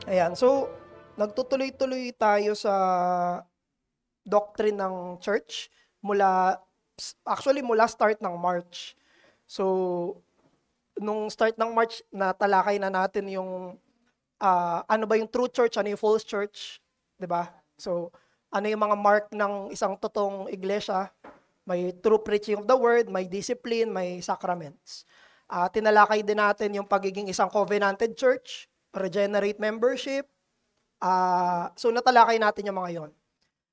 Ayan, so nagtutuloy-tuloy tayo sa doctrine ng church mula start ng March. So, nung start ng March, natalakay na natin yung ano ba yung true church, ano yung false church, 'di ba? So, ano yung mga mark ng isang totoong iglesia? May true preaching of the word, may discipline, may sacraments. Tinalakay din natin yung pagiging isang covenanted church, regenerate membership. So natalakay natin yung mga yon.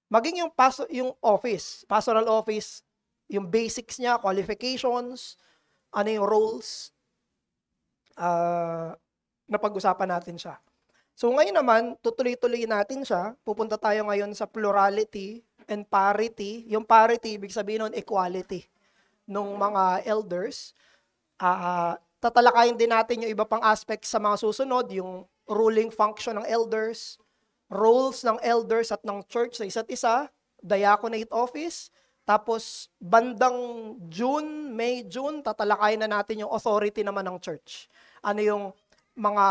Maging yung office, pastoral office, yung basics niya, qualifications, ano yung roles, napag-usapan natin siya. So ngayon naman, tutuloy-tuloy natin siya. Pupunta tayo ngayon sa plurality and parity. Yung parity, ibig sabihin nun, equality ng mga elders. Tatalakayin din natin yung iba pang aspects sa mga susunod, yung ruling function ng elders, roles ng elders at ng church sa isa't isa, diaconate office, tapos bandang May, June, tatalakayin na natin yung authority naman ng church. Ano yung mga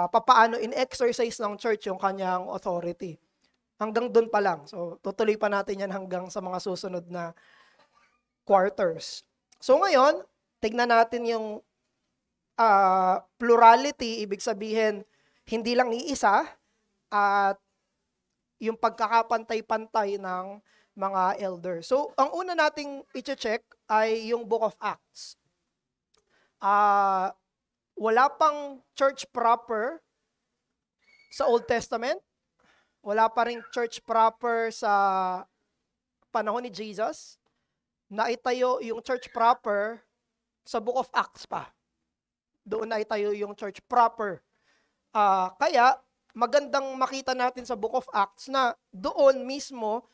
papaano in-exercise ng church yung kanyang authority. Hanggang doon pa lang. So, tutuloy pa natin yan hanggang sa mga susunod na quarters. So, ngayon, tignan natin yung plurality, ibig sabihin, hindi lang iisa, at yung pagkakapantay-pantay ng mga elders. So, ang una nating i-check ay yung Book of Acts. Wala pang church proper sa Old Testament. Wala pa ring church proper sa panahon ni Jesus. Naitayo yung church proper sa Book of Acts pa. Doon naitayo yung church proper. Kaya, magandang makita natin sa Book of Acts na doon mismo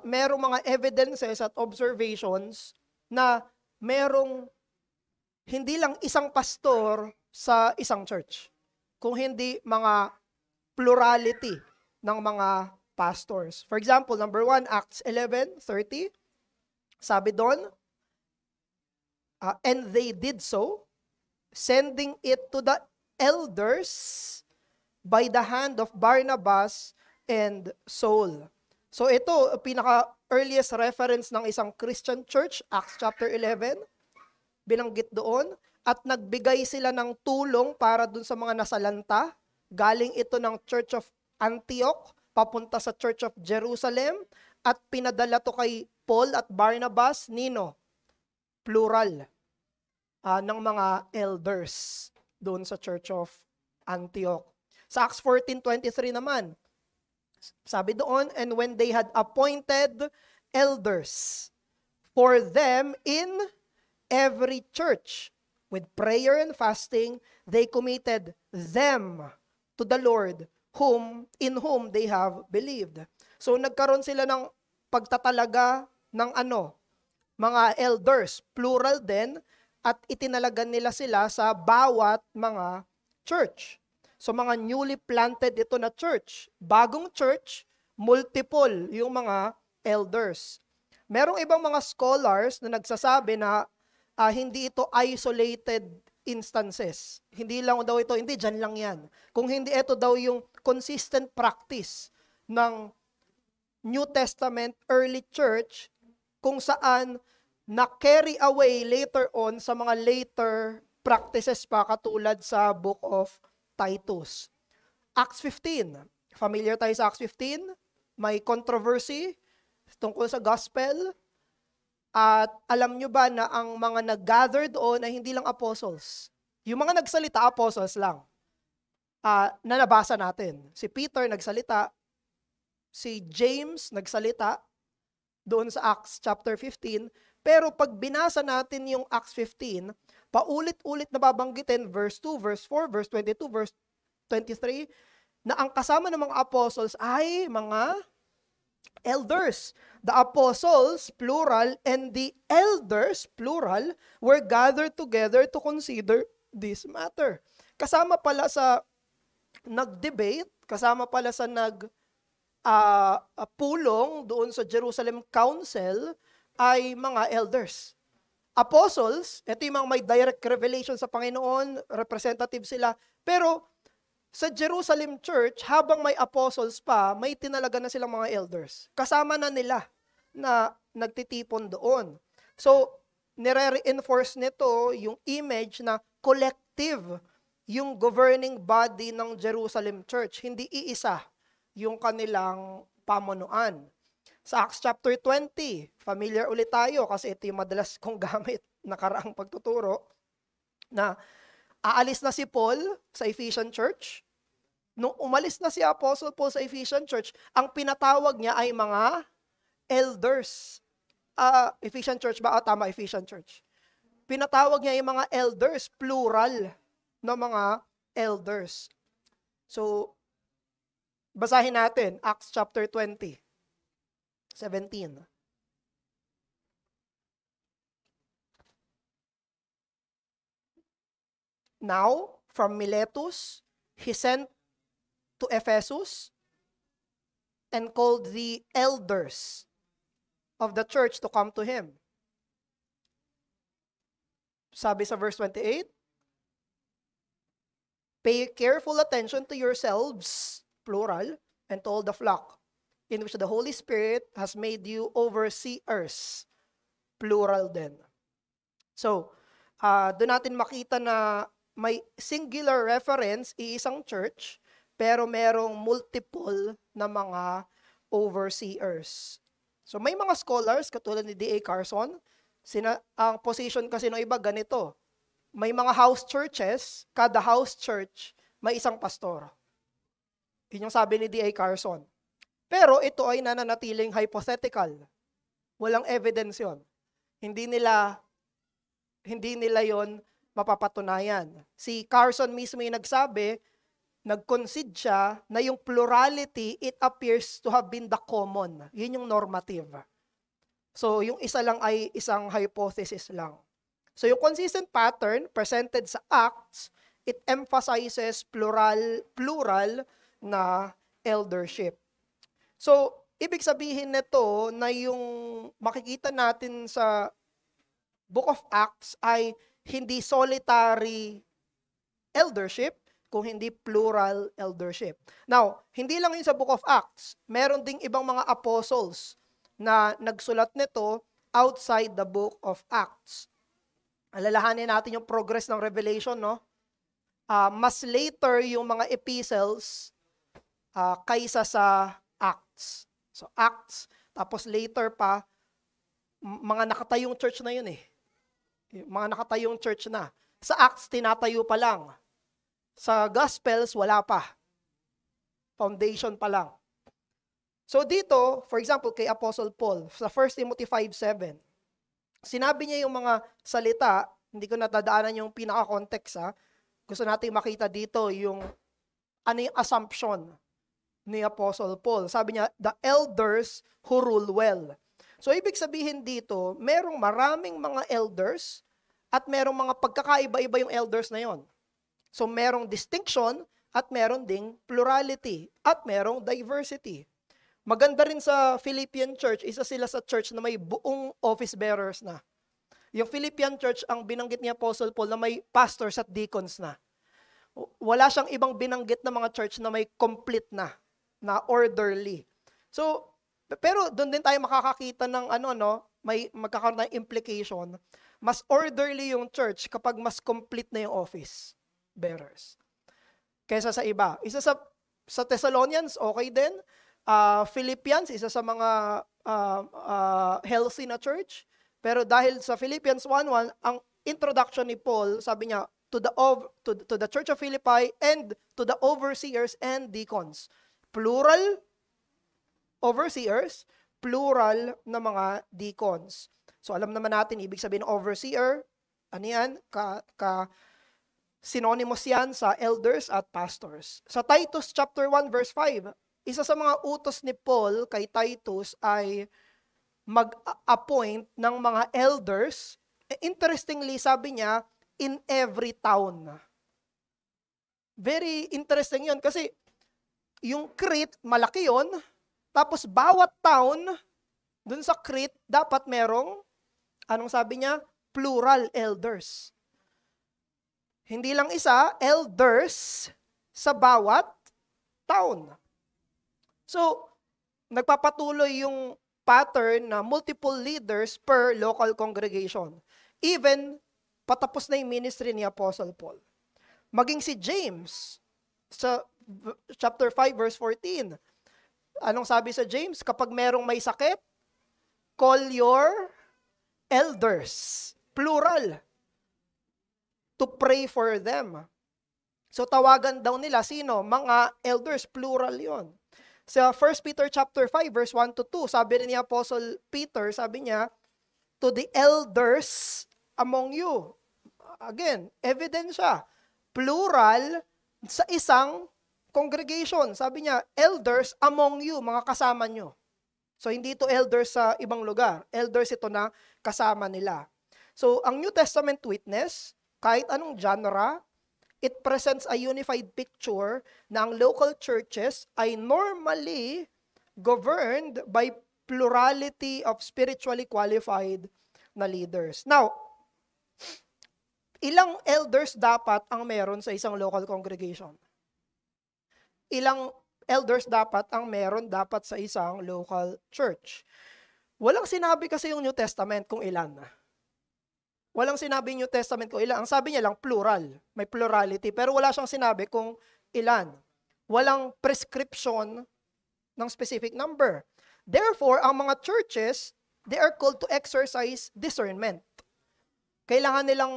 merong mga evidences at observations na merong hindi lang isang pastor sa isang church, kung hindi mga plurality ng mga pastors. For example, number 1, Acts 11:30, sabi doon, and they did so, sending it to the elders by the hand of Barnabas and Saul. So ito, pinaka-earliest reference ng isang Christian church, Acts chapter 11, binanggit doon, at nagbigay sila ng tulong para dun sa mga nasalanta. Galing ito ng Church of Antioch, papunta sa Church of Jerusalem, at pinadala to kay Paul at Barnabas, nino? Plural ng mga elders doon sa Church of Antioch. Sa Acts 14:23 naman, sabi doon, and when they had appointed elders for them in every church, with prayer and fasting, they committed them to the Lord, in whom they have believed. So nagkaroon sila ng pagtatalaga ng mga elders, plural din, at itinalagan nila sila sa bawat mga church. So mga newly planted ito na church, bagong church, multiple yung mga elders. Merong ibang mga scholars na nagsasabi na hindi ito isolated instances. Hindi lang daw ito, hindi, dyan lang yan. Kung hindi, ito daw yung consistent practice ng New Testament early church, kung saan na-carry away later on sa mga later practices pa, katulad sa Book of Titus. Acts 15. Familiar tayo sa Acts 15? May controversy tungkol sa gospel. At alam nyo ba na ang mga nag-gather doon ay hindi lang apostles? Yung mga nagsalita, apostles lang. Na nabasa natin. Si Peter nagsalita, si James nagsalita doon sa Acts chapter 15, pero pag binasa natin yung Acts 15, paulit-ulit nababanggitin, verse 2, verse 4, verse 22, verse 23, na ang kasama ng mga apostles ay mga elders. The apostles, plural, and the elders, plural, were gathered together to consider this matter. Kasama pala sa nag-debate, kasama pala sa pulong doon sa Jerusalem Council ay mga elders. Apostles, ito yung mga may direct revelation sa Panginoon, representative sila, pero sa Jerusalem Church, habang may apostles pa, may tinalaga na silang mga elders. Kasama na nila na nagtitipon doon. So, nire-reinforce nito yung image na collective yung governing body ng Jerusalem Church. Hindi iisa yung kanilang pamunuan. Sa Acts chapter 20, familiar ulit tayo kasi ito yung madalas kong gamit nakaraang pagtuturo, na aalis na si Paul sa Ephesian Church. Nung umalis na si Apostle Paul sa Ephesian Church, ang pinatawag niya ay mga elders. Ephesian Church ba? Tama, Ephesian Church. Pinatawag niya yung mga elders, plural na mga elders. So, basahin natin, Acts chapter 20, 17. Now, from Miletus, he sent to Ephesus and called the elders of the church to come to him. Sabi sa verse 28, pay careful attention to yourselves, plural, and to all the flock, in which the Holy Spirit has made you overseers, plural din. So, doon natin makita na may singular reference, iisang church, pero merong multiple na mga overseers. So may mga scholars, katulad ni D.A. Carson, ang position kasi ng iba ganito. May mga house churches, kada house church, may isang pastor. Yun yung sabi ni D.A. Carson. Pero ito ay nananatiling hypothetical. Walang evidence yon. Hindi nila yon mapapatunayan. Si Carson mismo yung nag-concede siya na yung plurality, it appears to have been the common. Yun yung normative. So, yung isa lang ay isang hypothesis lang. So, yung consistent pattern presented sa Acts, it emphasizes plural na eldership. So, ibig sabihin nito na yung makikita natin sa Book of Acts ay hindi solitary eldership, kung hindi plural eldership. Now, hindi lang yun sa Book of Acts. Meron ding ibang mga apostles na nagsulat nito outside the Book of Acts. Alalahanin natin yung progress ng Revelation, no? Mas later yung mga epistles kaysa sa Acts. So, Acts, tapos later pa, mga nakatayong church na yun eh. Mga nakatayong church na. Sa Acts, tinatayo pa lang. Sa Gospels, wala pa. Foundation pa lang. So dito, for example, kay Apostle Paul, sa 1 Timothy 5:7, sinabi niya yung mga salita, hindi ko natadaanan yung pinaka-context ha. Gusto natin makita dito yung ano yung assumption ni Apostle Paul. Sabi niya, the elders who rule well. So, ibig sabihin dito, merong maraming mga elders at merong mga pagkakaiba-iba yung elders na yon. So, merong distinction at meron ding plurality at merong diversity. Maganda rin sa Philippian church, isa sila sa church na may buong office bearers na. Yung Philippian church, ang binanggit ni Apostle Paul na may pastors at deacons na. Wala siyang ibang binanggit na mga church na may complete na orderly. So, pero doon din tayo makakakita ng may magkakaroon ng implication. Mas orderly yung church kapag mas complete na yung office bearers kaysa sa iba. Isa sa Thessalonians, okay din. Philippians, isa sa mga healthy na church. Pero dahil sa Philippians 1:1, ang introduction ni Paul, sabi niya, to the church of Philippi and to the overseers and deacons. Plural overseers, plural na mga deacons. So alam naman natin, ibig sabihin ng overseer, ano yan? Synonymous yan sa elders at pastors. Sa Titus chapter 1 verse 5, isa sa mga utos ni Paul kay Titus ay mag-appoint ng mga elders. Interestingly, sabi niya, in every town. Very interesting yun kasi yung Crete, malaki yun. Tapos bawat town, dun sa Crete, dapat merong, anong sabi niya? Plural elders. Hindi lang isa, elders sa bawat town. So, nagpapatuloy yung pattern na multiple leaders per local congregation. Even patapos na yung ministry ni Apostle Paul. Maging si James sa chapter 5 verse 14. Anong sabi sa James? Kapag merong may sakit, call your elders, plural, to pray for them. So tawagan daw nila sino? Mga elders, plural 'yon. Sa 1 Peter chapter 5 verse 1 to 2, sabi rin ni Apostle Peter, sabi niya, to the elders among you. Again, ebidensya, plural sa isang congregation. Sabi niya, elders among you, mga kasama nyo. So hindi ito elders sa ibang lugar. Elders ito na kasama nila. So ang New Testament witness, kahit anong genre, it presents a unified picture na ang local churches ay normally governed by plurality of spiritually qualified na leaders. Now, ilang elders dapat ang meron sa isang local congregation? Ilang elders dapat ang meron dapat sa isang local church? Walang sinabi kasi yung New Testament kung ilan. Walang sinabi yung New Testament kung ilan. Ang sabi niya lang plural. May plurality. Pero wala siyang sinabi kung ilan. Walang prescription ng specific number. Therefore, ang mga churches, they are called to exercise discernment. Kailangan nilang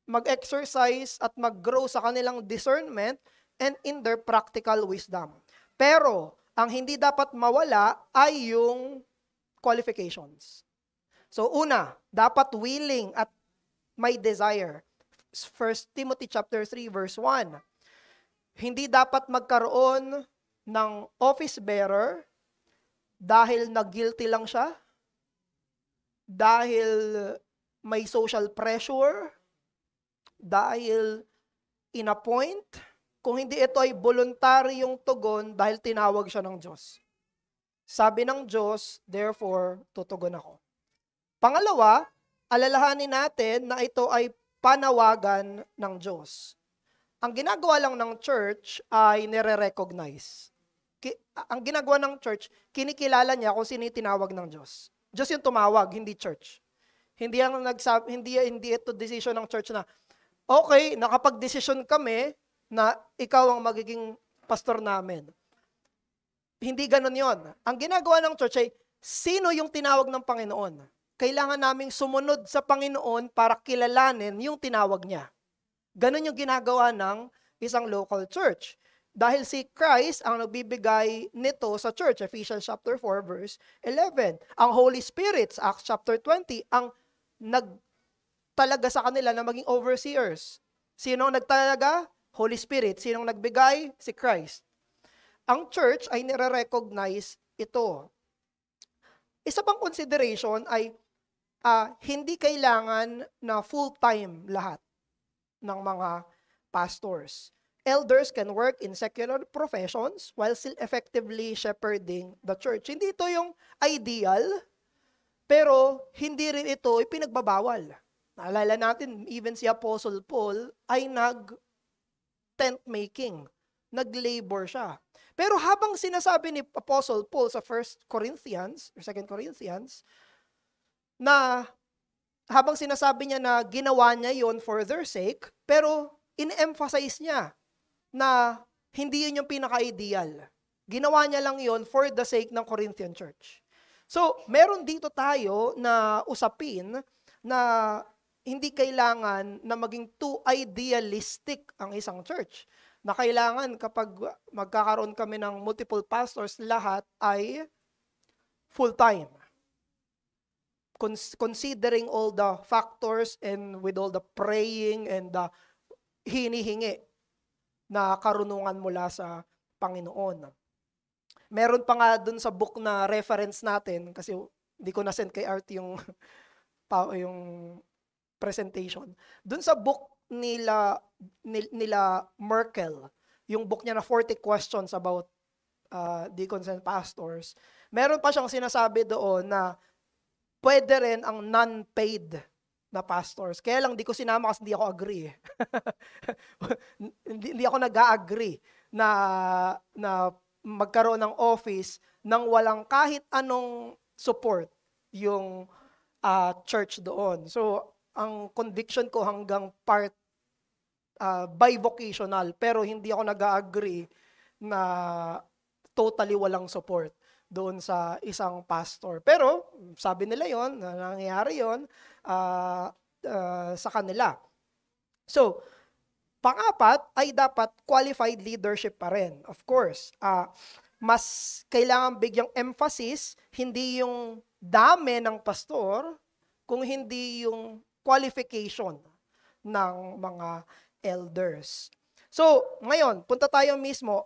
mag-exercise at mag-grow sa kanilang discernment and in their practical wisdom. Pero, ang hindi dapat mawala ay yung qualifications. So, una, dapat willing at may desire. 1 Timothy chapter 3 verse 1. Hindi dapat magkaroon ng office bearer dahil nag-guilty lang siya, dahil may social pressure, dahil in-appoint, kung hindi ito ay voluntaryong tugon dahil tinawag siya ng Diyos. Sabi ng Diyos, therefore, tutugon ako. Pangalawa, alalahanin natin na ito ay panawagan ng Diyos. Ang ginagawa lang ng church ay nire-recognize. Ang ginagawa ng church, kinikilala niya kung sino yung tinawag ng Diyos. Diyos yung tumawag, hindi church. Hindi ito decision ng church na, okay, nakapag-decision kami na ikaw ang magiging pastor namin. Hindi ganun yon. Ang ginagawa ng church ay, sino yung tinawag ng Panginoon? Kailangan naming sumunod sa Panginoon para kilalanin yung tinawag niya. Ganon yung ginagawa ng isang local church. Dahil si Christ ang nagbibigay nito sa church, Ephesians chapter 4 verse 11. Ang Holy Spirit, Acts chapter 20, ang nagtalaga sa kanila na maging overseers. Sino ang nagtalaga? Holy Spirit. Sino ang nagbigay? Si Christ. Ang church ay nire-recognize ito. Isa pang consideration ay hindi kailangan na full-time lahat ng mga pastors. Elders can work in secular professions while still effectively shepherding the church. Hindi ito yung ideal, pero hindi rin ito ipinagbabawal. Naalala natin, even si Apostle Paul ay nag-tent making, nag-labor siya. Pero habang sinasabi ni Apostle Paul sa 1 Corinthians or 2 Corinthians, na habang sinasabi niya na ginawa niya yon for their sake, pero in-emphasize niya na hindi yun yung pinaka-ideal. Ginawa niya lang yon for the sake ng Corinthian church. So, meron dito tayo na usapin na hindi kailangan na maging too idealistic ang isang church. Na kailangan kapag magkakaroon kami ng multiple pastors, lahat ay full-time. Considering all the factors and with all the praying and the hinihingi na karunungan mula sa Panginoon. Meron pa nga dun sa book na reference natin, kasi hindi ko na-send kay Art yung presentation. Dun sa book nila Merkel, yung book niya na 40 questions about deacons and pastors, meron pa siyang sinasabi doon na pwede rin ang non-paid na pastors. Kaya lang di ko sinama kasi hindi ako agree. hindi ako nag-a-agree na magkaroon ng office nang walang kahit anong support yung church doon. So, ang conviction ko hanggang part bivocational, pero hindi ako nag-agree na totally walang support doon sa isang pastor. Pero, sabi nila yon, nangyayari yon sa kanila. So, pang-apat ay dapat qualified leadership pa rin. Of course, mas kailangan bigyang emphasis, hindi yung dami ng pastor, kung hindi yung qualification ng mga elders. So, ngayon, punta tayo mismo,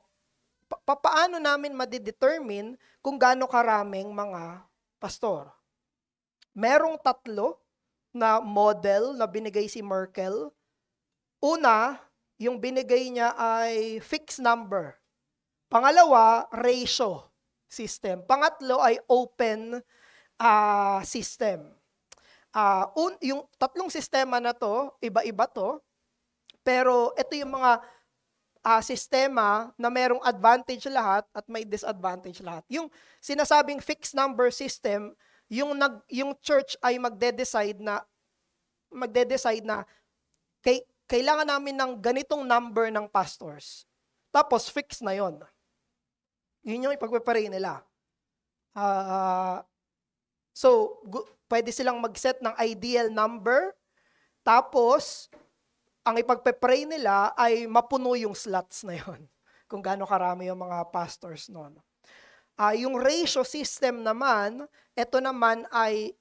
paano namin madidetermine kung gaano karaming mga pastor? Merong 3 na model na binigay si Merkel. Una, yung binigay niya ay fixed number. Pangalawa, ratio system. Pangatlo ay open system. Yung 3 sistema na to, iba-iba to, pero ito yung mga sistema na merong advantage lahat at may disadvantage lahat. Yung sinasabing fixed number system, yung church ay magde-decide na kailangan namin ng ganitong number ng pastors. Tapos fix na yon. Yun yung ipagpe-pray nila. So, pwede silang mag-set ng ideal number, tapos ang ipagpe-pray nila ay mapuno yung slots na yon, kung gaano karami yung mga pastors noon. Yung ratio system naman, ito naman ay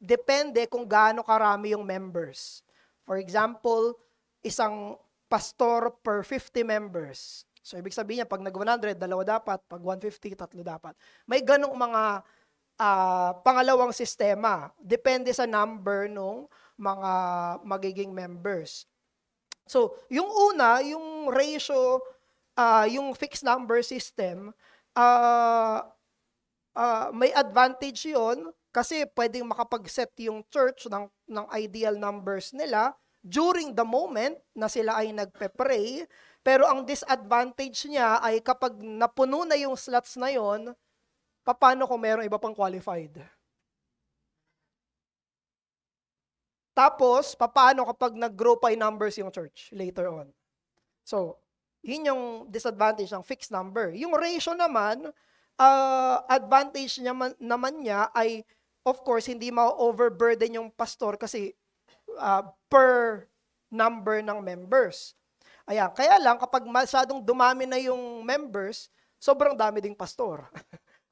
depende kung gaano karami yung members. For example, isang pastor per 50 members. So, ibig sabihin niya, pag nag-100, 2 dapat. Pag 150, 3 dapat. May ganong mga pangalawang sistema. Depende sa number ng mga magiging members. So, yung una, yung ratio, yung fixed number system, may advantage yon kasi pwedeng makapag-set yung church ng ideal numbers nila during the moment na sila ay nagpe-pray. Pero ang disadvantage niya ay kapag napuno na yung slots na yon, paano kung mayroong iba pang qualified? Tapos, paano kapag nag-grow pa in numbers yung church later on? So, yun yung disadvantage ng fixed number. Yung ratio naman, advantage naman niya ay, of course, hindi ma-overburden yung pastor kasi per number ng members. Ayan, kaya lang kapag masyadong dumami na yung members, sobrang dami ding pastor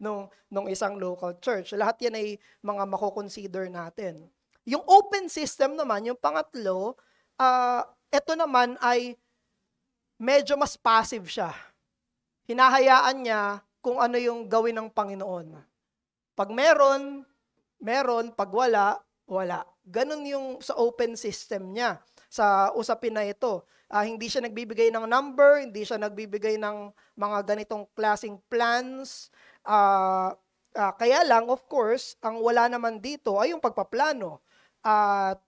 nung isang local church. Lahat yan ay mga mako-consider natin. Yung open system naman, yung pangatlo, ito naman ay medyo mas passive siya. Hinahayaan niya kung ano yung gawin ng Panginoon. Pag meron, pag wala, wala. Ganun yung sa open system niya sa usapin na ito. Hindi siya nagbibigay ng number, hindi siya nagbibigay ng mga ganitong klaseng plans. Kaya lang, of course, ang wala naman dito ay yung pagpaplano. At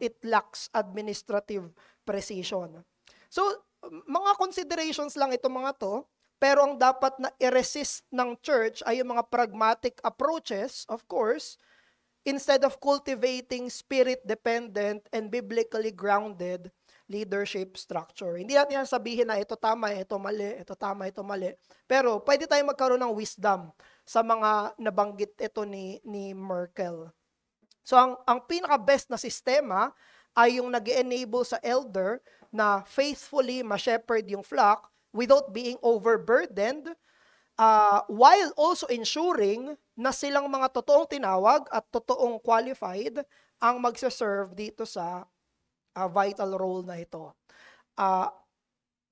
it lacks administrative precision. So, mga considerations lang ito mga to, pero ang dapat na i-resist ng church ay yung mga pragmatic approaches, of course, instead of cultivating spirit-dependent and biblically grounded leadership structure. Hindi natin sabihin na ito tama, ito mali, ito tama, ito mali. Pero pwede tayong magkaroon ng wisdom sa mga nabanggit ito ni Merkel. So ang pinaka-best na sistema ay yung nag-enable sa elder na faithfully ma-shepherd yung flock without being overburdened, while also ensuring na silang mga totoong tinawag at totoong qualified ang magsaserve dito sa vital role na ito.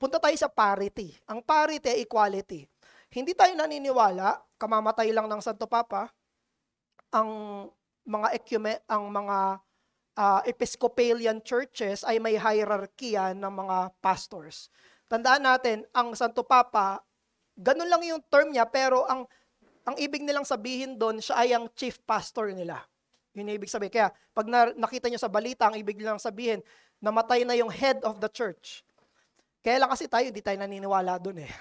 Punta tayo sa parity. Ang parity ay equality. Hindi tayo naniniwala, kamamatay lang ng Santo Papa, ang mga Episcopalian churches ay may hierarchy ng mga pastors. Tandaan natin, ang Santo Papa, ganun lang yung term niya, pero ang ibig nilang sabihin doon, siya ay ang chief pastor nila. Yun yung ibig sabihin. Kaya pag nakita nyo sa balita, ang ibig nilang sabihin, namatay na yung head of the church. Kaya lang kasi tayo, di tayo naniniwala dun eh.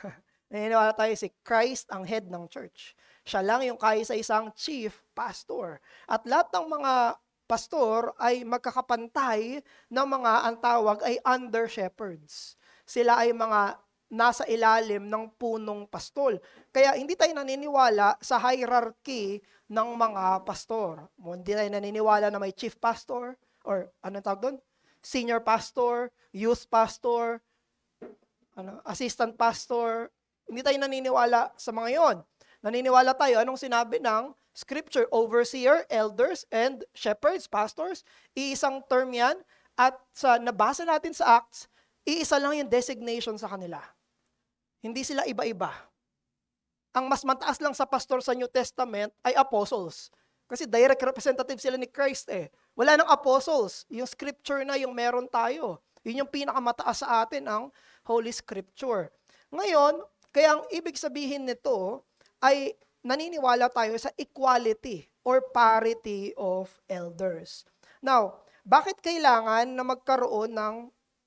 Naniniwala tayo si Christ ang head ng church. Siya lang yung kaisa-isang chief pastor. At lahat ng mga pastor ay magkakapantay ng mga ang tawag ay under shepherds. Sila ay mga nasa ilalim ng punong pastol. Kaya hindi tayo naniniwala sa hierarchy ng mga pastor. Hindi tayo naniniwala na may chief pastor or anong tawag doon? Senior pastor, youth pastor, assistant pastor. Hindi tayo naniniwala sa mga yon. Naniniwala tayo, anong sinabi ng scripture? Overseer, elders, and shepherds, pastors. Iisang term yan. At sa nabasa natin sa Acts, iisa lang yung designation sa kanila. Hindi sila iba-iba. Ang mas mataas lang sa pastor sa New Testament ay apostles. Kasi direct representative sila ni Christ eh. Wala nang apostles. Yung scripture na yung meron tayo. Yun yung pinakamataas sa atin, ang Holy Scripture. Ngayon, kaya ang ibig sabihin nito ay naniniwala tayo sa equality or parity of elders. Now, bakit kailangan na magkaroon ng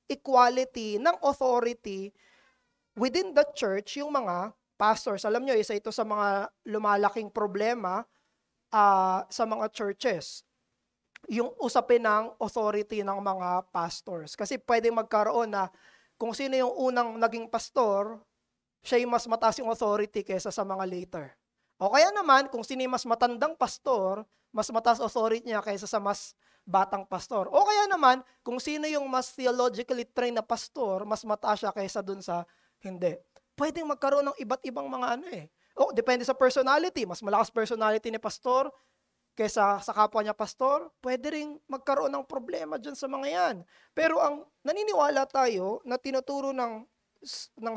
equality, ng authority within the church yung mga pastors? Alam nyo, isa ito sa mga lumalaking problema sa mga churches. Yung usapin ng authority ng mga pastors. Kasi pwedeng magkaroon na kung sino yung unang naging pastor, siya yung mas mataas yung authority kaysa sa mga later. O kaya naman, kung sino yung mas matandang pastor, mas mataas authority niya kaysa sa mas batang pastor. O kaya naman, kung sino yung mas theologically trained na pastor, mas mataas siya kaysa dun sa hindi. Pwedeng magkaroon ng iba't ibang mga depende sa personality. Mas malakas personality ni pastor kaysa sa kapwa niya pastor, pwede ring magkaroon ng problema dyan sa mga yan. Pero ang naniniwala tayo na tinuturo ng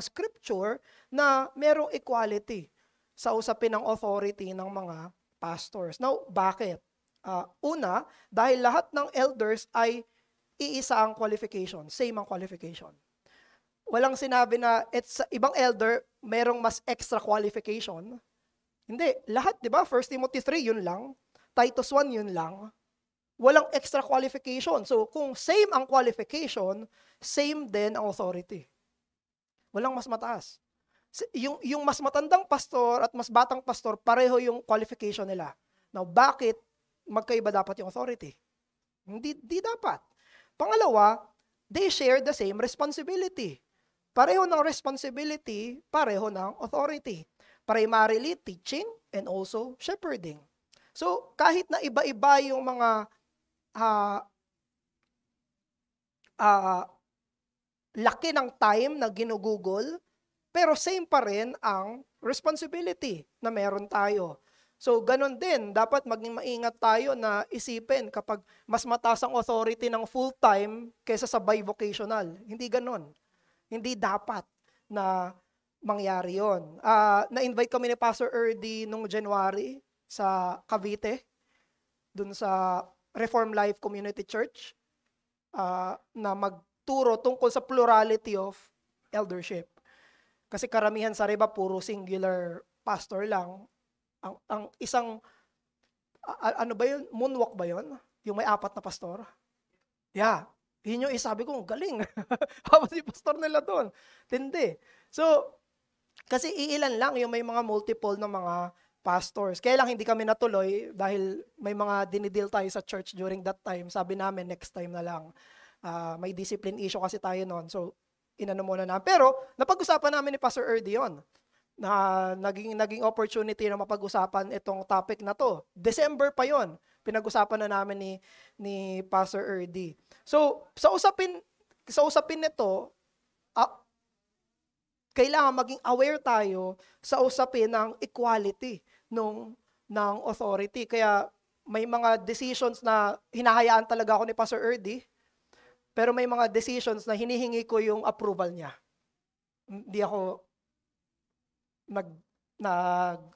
scripture na merong equality sa usapin ng authority ng mga pastors. Now, bakit? Una, dahil lahat ng elders ay iisa ang qualification, same ang qualification. Walang sinabi na ibang elder merong mas extra qualification. Hindi, lahat, di ba? 1 Timothy 3, yun lang. Titus 1, yun lang. Walang extra qualification. So, kung same ang qualification, same din ang authority. Walang mas mataas. Yung mas matandang pastor at mas batang pastor, pareho yung qualification nila. Now, bakit magkaiba dapat yung authority? Hindi dapat. Pangalawa, they share the same responsibility. Pareho ng responsibility, pareho ng authority. Primarily, teaching and also shepherding. So, kahit na iba-iba yung mga laki ng time na ginugugol, pero same pa rin ang responsibility na meron tayo. So, ganun din, dapat maging maingat tayo na isipin kapag mas mataas ang authority ng full-time kaysa sa bivocational. Hindi ganun. Hindi dapat na mangyari yon. Na-invite kami ni Pastor Erdy nung January sa Cavite, dun sa Reform Life Community Church, na magturo tungkol sa plurality of eldership. Kasi karamihan sa Reba, puro singular pastor lang. Ang isang, ano ba yun? Moonwalk ba yun? Yung may 4 na pastor? Yeah. Yun yung isabi ko, galing. Habang si pastor nila doon. Tindi. So, kasi iilan lang yung may mga multiple na mga pastors. Kaya lang hindi kami natuloy dahil may mga dinidil tayo sa church during that time. Sabi namin, next time na lang. May discipline issue kasi tayo noon. So, inano muna na. Pero, napag-usapan namin ni Pastor Erdy yun. Na naging opportunity na mapag-usapan itong topic na to. December pa yon, pinag-usapan na namin ni Pastor Erdy. So, sa usapin nito, kailangan maging aware tayo sa usapin ng equality ng authority. Kaya may mga decisions na hinahayaan talaga ako ni Pastor Erdy, pero may mga decisions na hinihingi ko yung approval niya. Hindi ako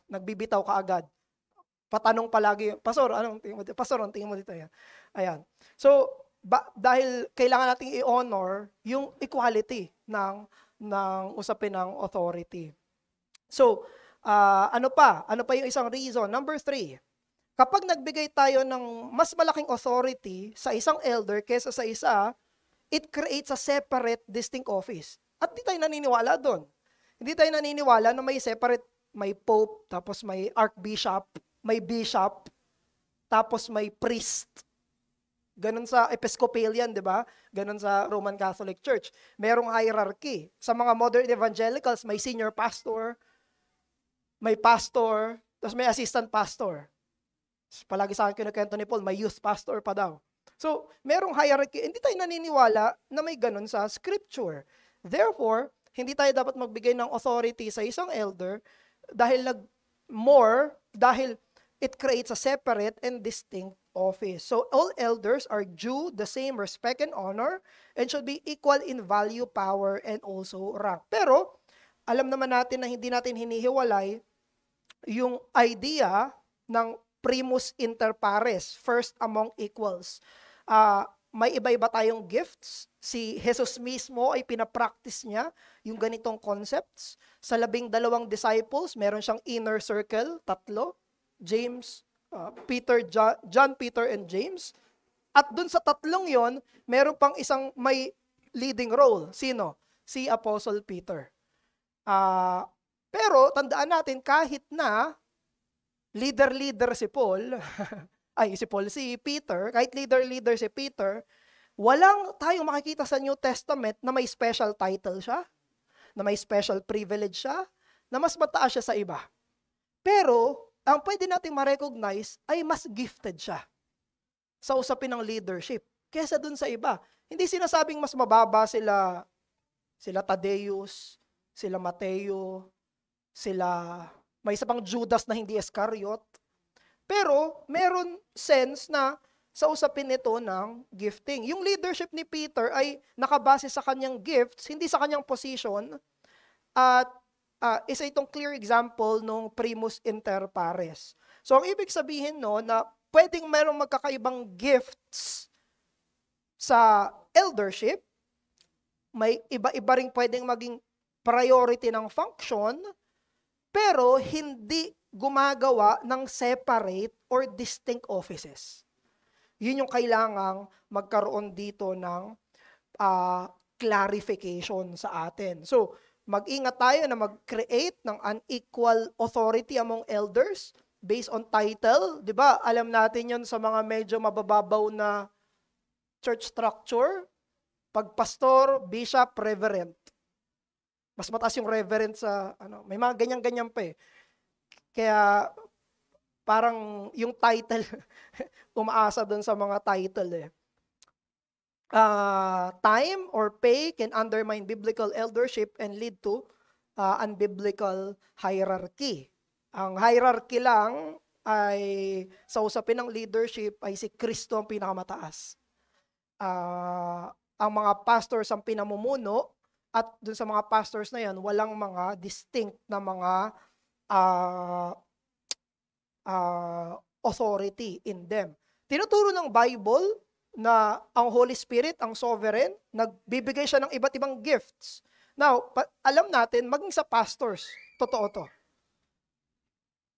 nagbibitaw kaagad. Patanong palagi, Pastor, anong tingin mo dito? Pastor, anong tingin mo dito? Ayan. So, dahil kailangan nating i-honor yung equality ng usapin ng authority. So, ano pa yung isang reason? Number 3, kapag nagbigay tayo ng mas malaking authority sa isang elder kaysa sa isa, it creates a separate, distinct office. At di tayo naniniwala doon. Hindi tayo naniniwala na may separate, may pope, tapos may archbishop, may bishop, tapos may priest. Ganon sa Episcopalian, di ba? Ganon sa Roman Catholic Church. Merong hierarchy. Sa mga modern evangelicals, may senior pastor, may pastor, tapos may assistant pastor. Palagi sa akin kinukwento ni Paul, may youth pastor pa daw. So, merong hierarchy. Hindi tayo naniniwala na may ganon sa scripture. Therefore, hindi tayo dapat magbigay ng authority sa isang elder dahil dahil it creates a separate and distinct office. So, all elders are due the same respect and honor and should be equal in value, power, and also rank. Pero, alam naman natin na hindi natin hinihiwalay yung idea ng primus inter pares, first among equals. May iba-iba tayong gifts. Si Jesus mismo ay pinapractice niya yung ganitong concepts. Sa 12 disciples, meron siyang inner circle, 3. James, Peter, John, Peter, and James. At dun sa 3 yon, meron pang isang may leading role. Sino? Si Apostle Peter. Pero tandaan natin, kahit na leader si Paul, si Peter, kahit leader si Peter, walang tayong makikita sa New Testament na may special title siya, na may special privilege siya, na mas mataas siya sa iba. Pero, ang pwede nating ma-recognize ay mas gifted siya sa usapin ng leadership kesa dun sa iba. Hindi sinasabing mas mababa sila Tadeus, sila Mateo, may isa pang Judas na hindi Iscariot. Pero, meron sense na sa usapin nito ng gifting. Yung leadership ni Peter ay nakabase sa kanyang gifts, hindi sa kanyang position. At isa itong clear example ng primus inter pares. So, ang ibig sabihin na pwedeng merong magkakaibang gifts sa eldership, may iba-iba ring pwedeng maging priority ng function, pero hindi gumagawa ng separate or distinct offices. Yun yung kailangang magkaroon dito ng clarification sa atin. So, mag-ingat tayo na mag-create ng unequal authority among elders based on title. Di ba? Alam natin yun sa mga medyo mabababaw na church structure. Pag pastor, bishop, reverend. Mas mataas yung reverend sa, may mga ganyan-ganyan pa eh. Kaya, parang yung title, umaasa dun sa mga title eh. Time or pay can undermine biblical eldership and lead to unbiblical hierarchy. Ang hierarchy lang ay sa usapin ng leadership ay si Kristo ang pinakamataas. Ang mga pastors ang pinamumuno at dun sa mga pastors na yan, walang mga distinct na mga authority in them. Tinuturo ng Bible na ang Holy Spirit, ang sovereign, nagbibigay siya ng iba't ibang gifts. Now, alam natin, maging sa pastors, totoo to.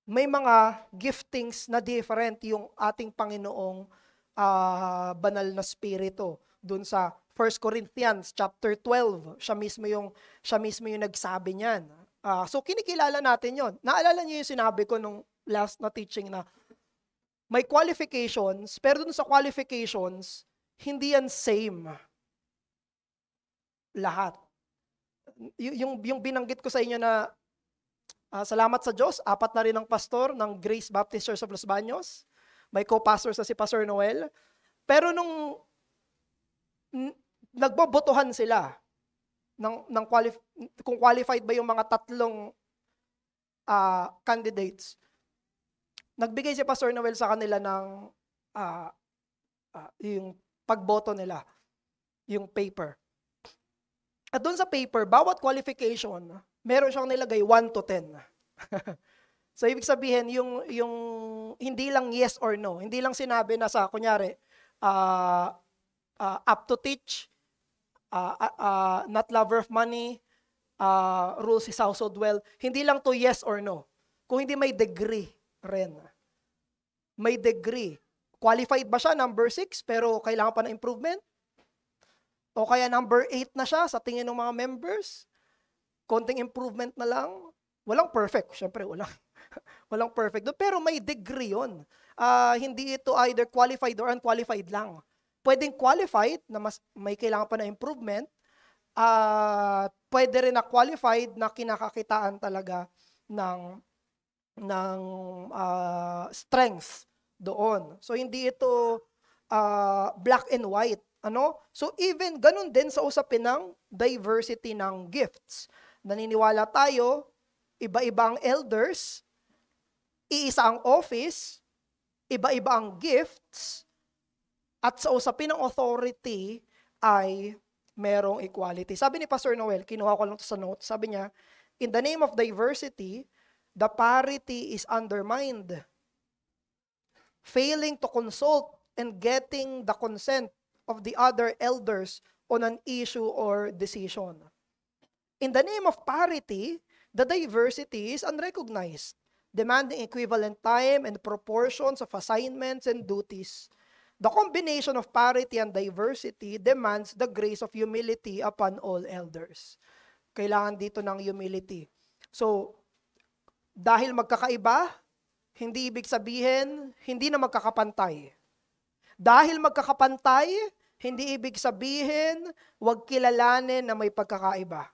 May mga giftings na different yung ating Panginoong banal na spirito. Dun sa 1 Corinthians chapter 12, siya mismo yung nagsabi niyan. So kinikilala natin yon. Naalala niyo yung sinabi ko nung last na teaching na may qualifications, pero dun sa qualifications, hindi yan same. Lahat. Yung binanggit ko sa inyo na salamat sa Diyos, 4 na rin ang pastor ng Grace Baptist Church of Los Baños. May co-pastor sa si Pastor Noel. Pero nung nagbobotohan sila kung qualified ba yung mga 3 candidates, nagbigay si Pastor Noel sa kanila ng yung pagboto nila, yung paper. At doon sa paper, bawat qualification, meron siyang nilagay 1 to 10. So, ibig sabihin, yung hindi lang yes or no, hindi lang sinabi na sa, kunyari, up to teach, not lover of money, rules his household well. Hindi lang to yes or no. Kung hindi may degree rin. May degree. Qualified ba siya? Number 6, pero kailangan pa ng improvement? O kaya number 8 na siya sa tingin ng mga members. Konting improvement na lang. Walang perfect. Siyempre, walang perfect doon. Pero may degree yun. Hindi ito either qualified or unqualified lang. Pwedeng qualified na may kailangan pa na improvement. Pwede rin na qualified na kinakakitaan talaga ng strength doon. So hindi ito black and white. So even ganun din sa usapin ng diversity ng gifts. Naniniwala tayo, iba-iba ang elders, iisa ang office, iba-iba ang gifts, at sa usapin ng authority ay merong equality. Sabi ni Pastor Noel, kinuha ko lang ito sa notes, sabi niya, in the name of diversity, the parity is undermined. Failing to consult and getting the consent of the other elders on an issue or decision. In the name of parity, the diversity is unrecognized, demanding equivalent time and proportions of assignments and duties. The combination of parity and diversity demands the grace of humility upon all elders. Kailangan dito ng humility. So, dahil magkakaiba, hindi ibig sabihin, hindi na magkakapantay. Dahil magkakapantay, hindi ibig sabihin, huwag kilalanin na may pagkakaiba.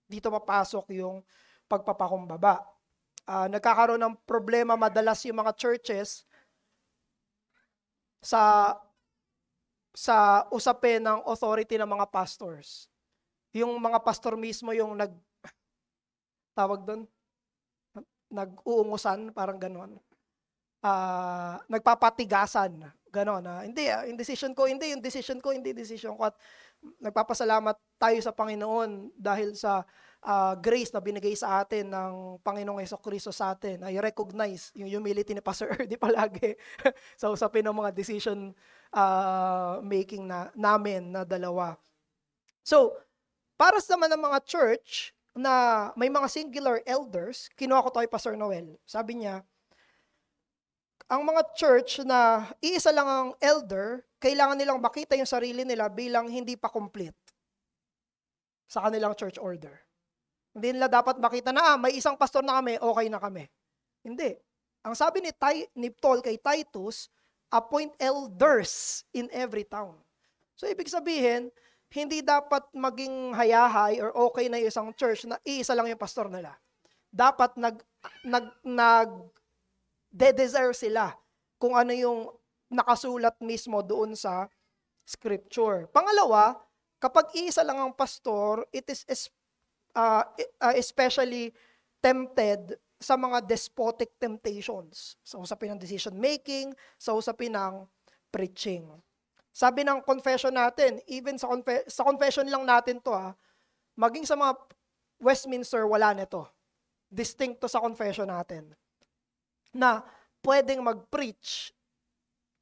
Dito papasok yung pagpapakumbaba. Nagkakaroon ng problema madalas yung mga churches sa usapin ng authority ng mga pastors. Yung mga pastor mismo yung tawag doon, nag-uungusan, parang ganon. Nagpapatigasan, ganon. Yung decision ko, hindi decision ko. At nagpapasalamat tayo sa Panginoon dahil sa grace na binigay sa atin ng Panginoong Jesucristo sa atin. I recognize yung humility ni Pastor Erdy palagi sa usapin ng mga decision making namin na dalawa. So, para sa naman ng mga church na may mga singular elders, kinuha ko to kay Pastor Noel. Sabi niya, ang mga church na iisa lang ang elder, kailangan nilang makita yung sarili nila bilang hindi pa complete sa kanilang church order. Hindi nila dapat makita na, may isang pastor na kami, okay na kami. Hindi. Ang sabi ni Paul kay Titus, appoint elders in every town. So, ibig sabihin, hindi dapat maging hayahay or okay na yung isang church na iisa lang yung pastor nila. Dapat desire sila kung ano yung nakasulat mismo doon sa scripture. Pangalawa, kapag iisa lang ang pastor, it is especially tempted sa mga despotic temptations. Sa usapin ng decision making, sa usapin ng preaching. Sabi ng confession natin, even sa confession lang natin to maging sa mga Westminster, wala nito. Distinct to sa confession natin. Na pwedeng mag-preach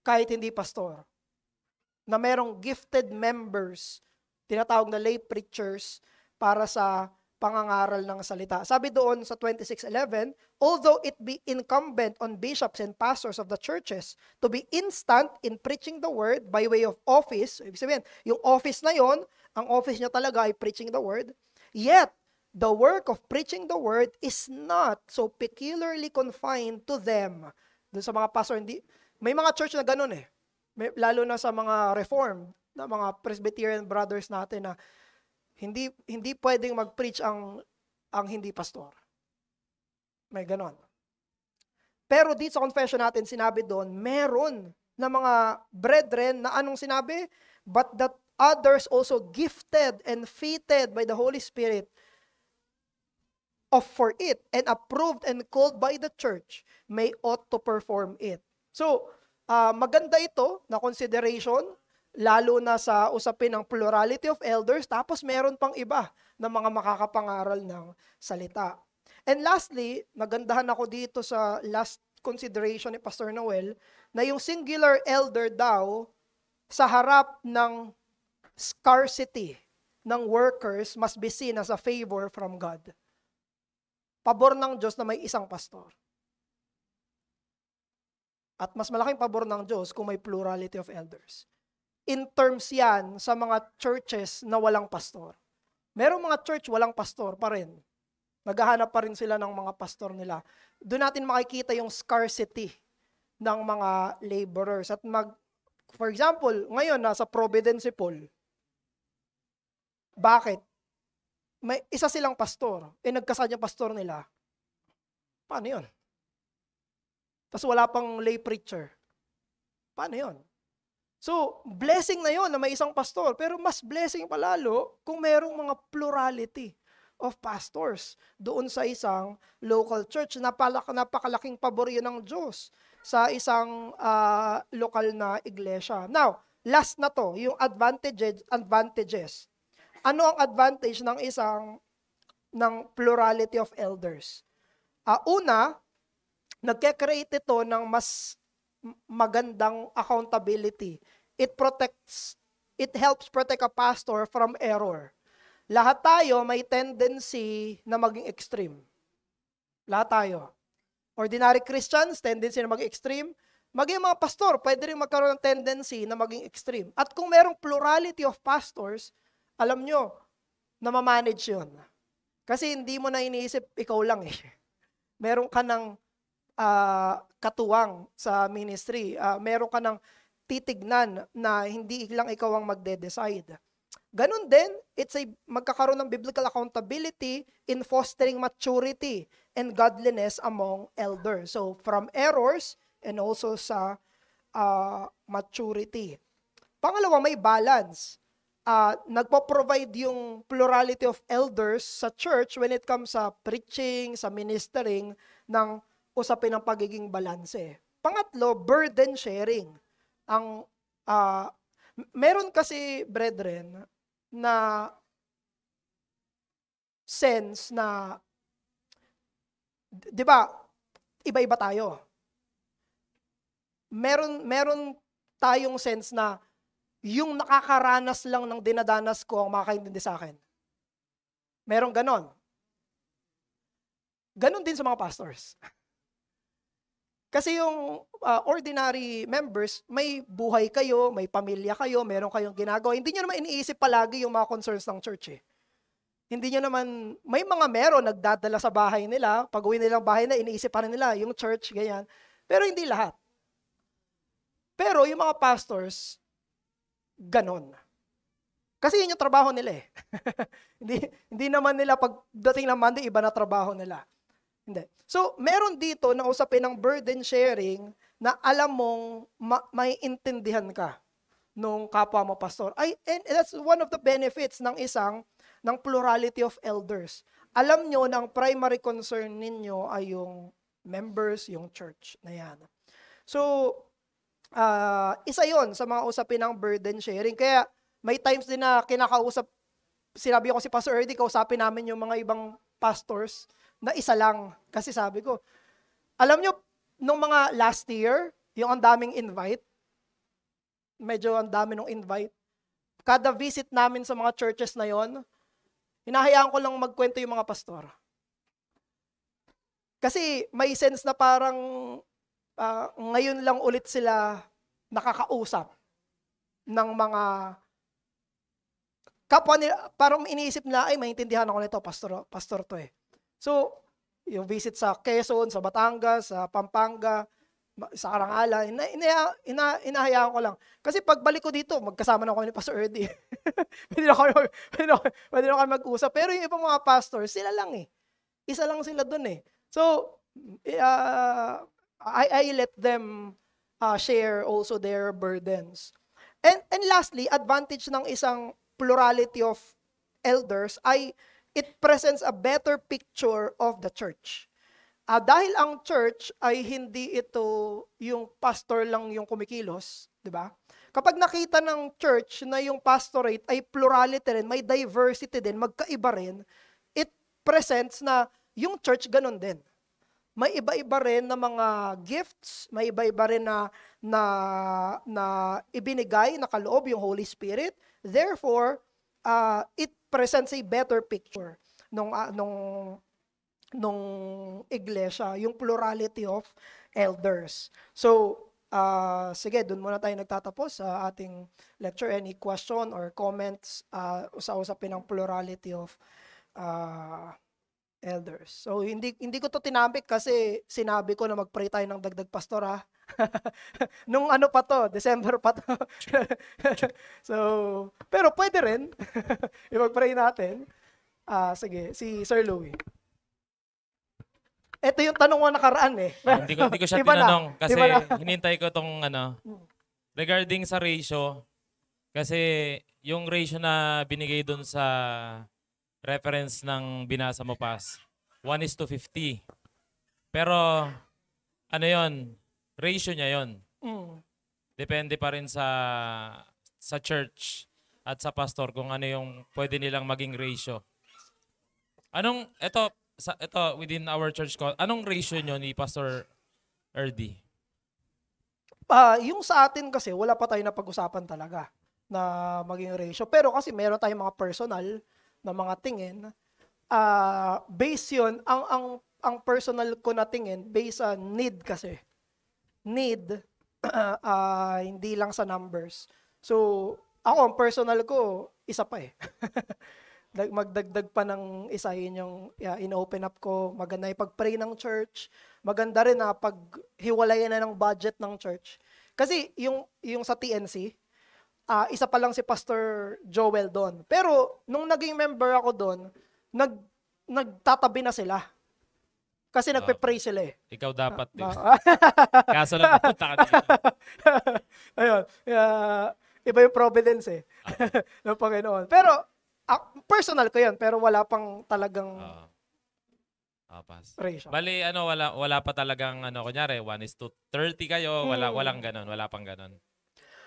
kahit hindi pastor. Na merong gifted members, tinatawag na lay preachers, para sa pangangaral ng salita. Sabi doon sa 26:11, although it be incumbent on bishops and pastors of the churches to be instant in preaching the word by way of office, ibig sabihin, yung office na yon, ang office niya talaga ay preaching the word, yet, the work of preaching the word is not so peculiarly confined to them. Doon sa mga pastor, may mga church na ganun lalo na sa mga reformed, na mga Presbyterian brothers natin na hindi pwedeng mag-preach ang hindi pastor. May ganon. Pero dito sa confession natin, sinabi doon, meron na mga brethren na anong sinabi? But that others also gifted and fitted by the Holy Spirit for it and approved and called by the church may ought to perform it. So, maganda ito na consideration, lalo na sa usapin ng plurality of elders, tapos meron pang iba na mga makakapangaral ng salita. And lastly, nagandahan ako dito sa last consideration ni Pastor Noel, na yung singular elder daw, sa harap ng scarcity ng workers, must be seen as a favor from God. Pabor ng Diyos na may isang pastor. At mas malaking pabor ng Diyos kung may plurality of elders. in terms yan sa mga churches na walang pastor. Merong mga church walang pastor pa rin. Naghahanap pa rin sila ng mga pastor nila. Doon natin makikita yung scarcity ng mga laborers. At for example, ngayon nasa Providence si Paul. Bakit? May isa silang pastor. Nagkasad yung pastor nila. Paano yun? Tapos wala pang lay preacher. Paano yun? So, blessing na yon na may isang pastor. Pero mas blessing palalo kung merong mga plurality of pastors doon sa isang local church. Napakalaking pabor yun ng Diyos sa isang lokal na iglesia. Now, last na to, yung advantages. Ano ang advantage ng plurality of elders? Una, nagke-create ito ng mas magandang accountability. It helps protect a pastor from error. Lahat tayo may tendency na maging extreme. Lahat tayo. Ordinary Christians, tendency na maging extreme. Maging mga pastor, pwede rin magkaroon ng tendency na maging extreme. At kung merong plurality of pastors, alam nyo, na ma-manage yun. Kasi hindi mo na iniisip, ikaw lang eh. Meron ka ng katuwang sa ministry. Meron ka ng titignan na hindi lang ikaw ang magde-decide. Ganun din, magkakaroon ng biblical accountability in fostering maturity and godliness among elders. So, from errors and also sa maturity. Pangalawa, may balance. Nagpo-provide yung plurality of elders sa church when it comes sa preaching, sa ministering ng usapin ng pagiging balanse. Pangatlo, burden sharing. Meron kasi, brethren, na sense na, di ba, iba-iba tayo. Meron tayong sense na yung nakakaranas lang ng dinadanas ko ang makakaintindi sa akin. Merong ganon. Ganon din sa mga pastors. Kasi yung ordinary members, may buhay kayo, may pamilya kayo, meron kayong ginagawa. Hindi nyo naman iniisip palagi yung mga concerns ng church eh. Hindi nyo naman, may mga meron nagdadala sa bahay nila, pag uwi nilang bahay na, iniisip pa rin nila yung church, ganyan. Pero hindi lahat. Pero yung mga pastors, ganon. Kasi yun yung trabaho nila eh. hindi naman nila pagdating ng Monday, iba na trabaho nila. Hindi. So, meron dito na usapin ng burden sharing na alam mong may intindihan ka nung kapwa mo pastor. And that's one of the benefits ng plurality of elders. Alam nyo na ang primary concern ninyo ay yung members, yung church na yan. So, isa yon sa mga usapin ng burden sharing. Kaya may times din na kinakausap, sinabi ko si Pastor Erdy, kausapin namin yung mga ibang pastors na isa lang. Kasi sabi ko, alam nyo, nung mga last year, yung ang daming invite, medyo ang dami ng invite, kada visit namin sa mga churches na yon, hinahayaan ko lang magkwento yung mga pastor. Kasi may sense na parang ngayon lang ulit sila nakakausap ng mga kapwa nila, parang iniisip na, ay, maintindihan ako nito, pastor to eh. So, yung visit sa Quezon, sa Batangas, sa Pampanga, sa Karangalan, inahayaan ko lang. Kasi pagbalik ko dito, magkasama na ako ni Pastor Erdy. Pwede na kami mag-usap. Pero yung ibang mga pastors, sila lang eh. Isa lang sila dun eh. So, I let them share also their burdens. And lastly, advantage ng isang plurality of elders ay it presents a better picture of the church. Dahil ang church ay hindi ito yung pastor lang yung kumikilos, di ba? Kapag nakita ng church na yung pastorate ay plurality rin, may diversity din, magkaiba rin, it presents na yung church ganun din. May iba-iba rin na mga gifts, may iba-iba rin na ibinigay, na kaloob yung Holy Spirit. Therefore, it presents a better picture nung iglesia, yung plurality of elders. So, Sige, dun muna tayo nagtatapos sa ating lecture. Any question or comments sa usapin ng plurality of uh, elders? So, hindi ko to tinapik kasi sinabi ko na mag-pray tayo ng dagdag pastor, ha? Nung ano pa to, December pa to. So, pero pwede rin. I-mag-pray natin. Sige, si Sir Louie. Ito yung tanong mo nakaraan eh. Hindi ko siya Iba na. tinanong kasi Iba na. hinintay ko tong regarding sa ratio kasi yung ratio na binigay dun sa reference ng binasa mo pas 1:50. Pero ano yon? Ratio niya yon. Depende pa rin sa church at sa pastor kung ano yung pwede nilang maging ratio. Ito within our church ko, anong ratio nyo ni Pastor Erdy? Yung sa atin kasi, wala pa tayo na pag-usapan talaga na maging ratio. Pero kasi meron tayong mga personal na mga tingin. Base yun, ang personal ko na tingin, based on need kasi. Need, hindi lang sa numbers. So, ako, ang personal ko, isa pa eh. Magdagdag pa ng isa, yun yung in-open up ko. Maganda yung pag-pray ng church. Maganda rin na pag-hiwalayan na ng budget ng church. Kasi yung sa TNC, isa pa lang si Pastor Joel doon. Pero nung naging member ako doon, nagtatabi na sila. Kasi nagpe-pray sila eh. Ikaw dapat. Kaso lang napunta ka dito. Ayun. Iba yung providence eh. ng Panginoon. Pero, personal ko yun, pero wala pang talagang ratio. Bali, wala pa talagang, kunyari, 1:30 kayo, walang ganon, wala pang ganon.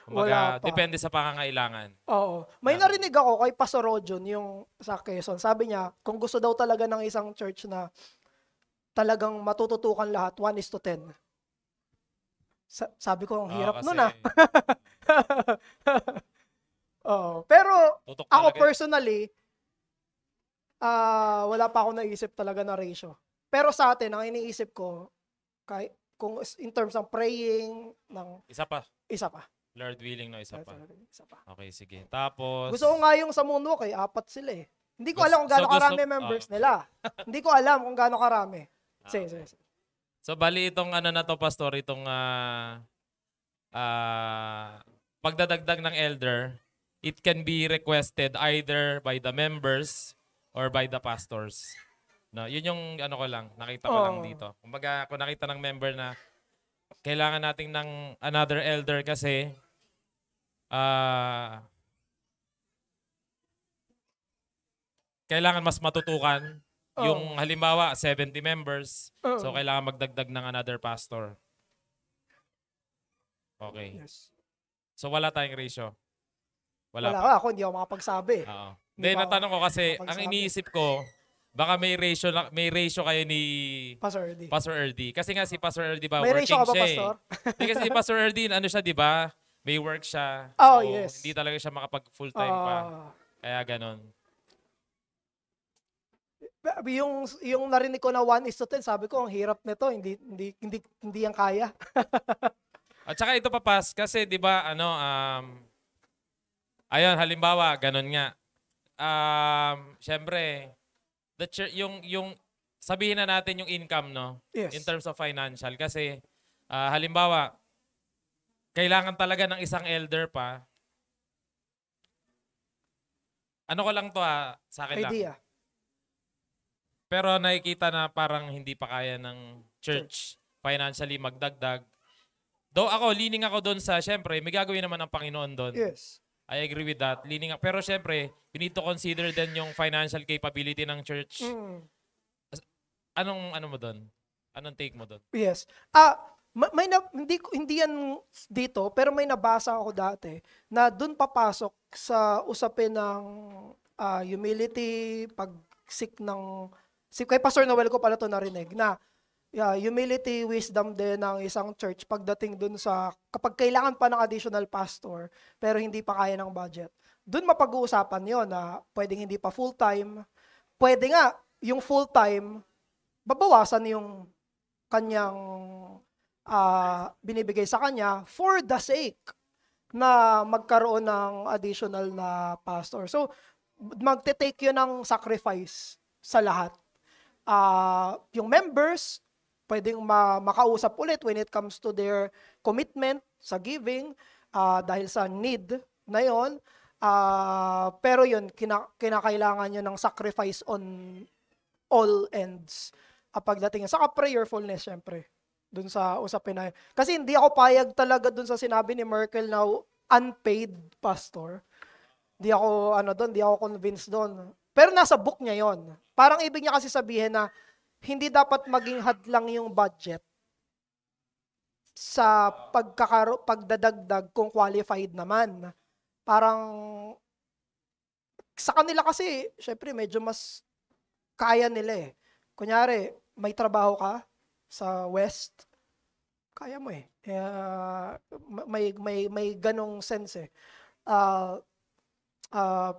Kumbaga, depende sa pangangailangan. Oo. May narinig ako kay Pastor Rojon, yung sa Quezon. Sabi niya, kung gusto daw talaga ng isang church na talagang matututukan lahat, 1:10. Sabi ko, ang hirap nun pero ako personally, wala pa ako naisip talaga na ratio. Pero sa atin, ang iniisip ko, kung in terms ng praying, Isa pa. Lord willing, isa pa. Okay, sige. Tapos, gusto ko nga yung sa Moonwalk, 4 sila eh. Hindi ko alam kung gaano karami members nila. Hindi ko alam kung gaano karami. Sige. So, bali itong na to, Pastor, itong pagdadagdag ng elder, it can be requested either by the members or by the pastors. No, yun yung nakita ko lang dito. Kumbaga, kung nakita ng member na kailangan nating ng another elder kasi kailangan mas matutukan. Yung halimbawa, 70 members. So, kailangan magdagdag ng another pastor. Okay. Yes. So, wala tayong ratio. Wala ka, ako hindi ako makapagsabi. Hindi, natanong ko kasi, ang iniisip ko, baka may ratio kayo ni Pastor Erdy. Kasi nga si Pastor Erdy ba, may working ratio ka ba, siya Pastor? Hindi kasi si Pastor Erdy, siya, di ba? May work siya. Yes. Hindi talaga siya makapag full-time pa. Kaya ganon. Yung narinig ko na 1:10, sabi ko, ang hirap nito, hindi yan kaya. At saka ito papas, kasi di ba, ayun, halimbawa, ganon nga. Siyempre, yung sabihin na natin yung income, no? Yes. In terms of financial. Kasi, halimbawa, kailangan talaga ng isang elder pa. Ano ko lang to sa akin idea lang. Pero nakikita na parang hindi pa kaya ng church financially magdagdag. Though ako, leaning ako doon sa, syempre, may gagawin naman ang Panginoon doon. Yes. I agree with that. Pero syempre, we need to consider din yung financial capability ng church. Anong mo doon? Anong take mo doon? Yes. Hindi yan dito, pero may nabasa ako dati na doon papasok sa usapin ng humility, pag-seek ng... Kay Pastor Noel ko pala ito narinig na humility, wisdom din ng isang church pagdating dun sa, kapag kailangan pa ng additional pastor, pero hindi pa kaya ng budget. Dun mapag-uusapan yon na pwedeng hindi pa full-time. Pwede nga, yung full-time, babawasan yung kanyang binibigay sa kanya for the sake na magkaroon ng additional na pastor. So, magte-take yun ng sacrifice sa lahat. Yung members, pwedeng makausap ulit when it comes to their commitment sa giving, dahil sa need na yon. Pero yun, kinakailangan nyo ng sacrifice on all ends. Pagdating saka prayerfulness, syempre, dun sa usapin na yun. Kasi hindi ako payag talaga dun sa sinabi ni Merkel na unpaid pastor. Di ako convinced doon. Pero nasa book niya yon. Parang ibig niya kasi sabihin na hindi dapat maging hadlang yung budget sa pagdadagdag kung qualified naman. Parang sa kanila kasi, syempre medyo mas kaya nila eh. Kunyari, may trabaho ka sa West, kaya mo eh. May ganong sense eh.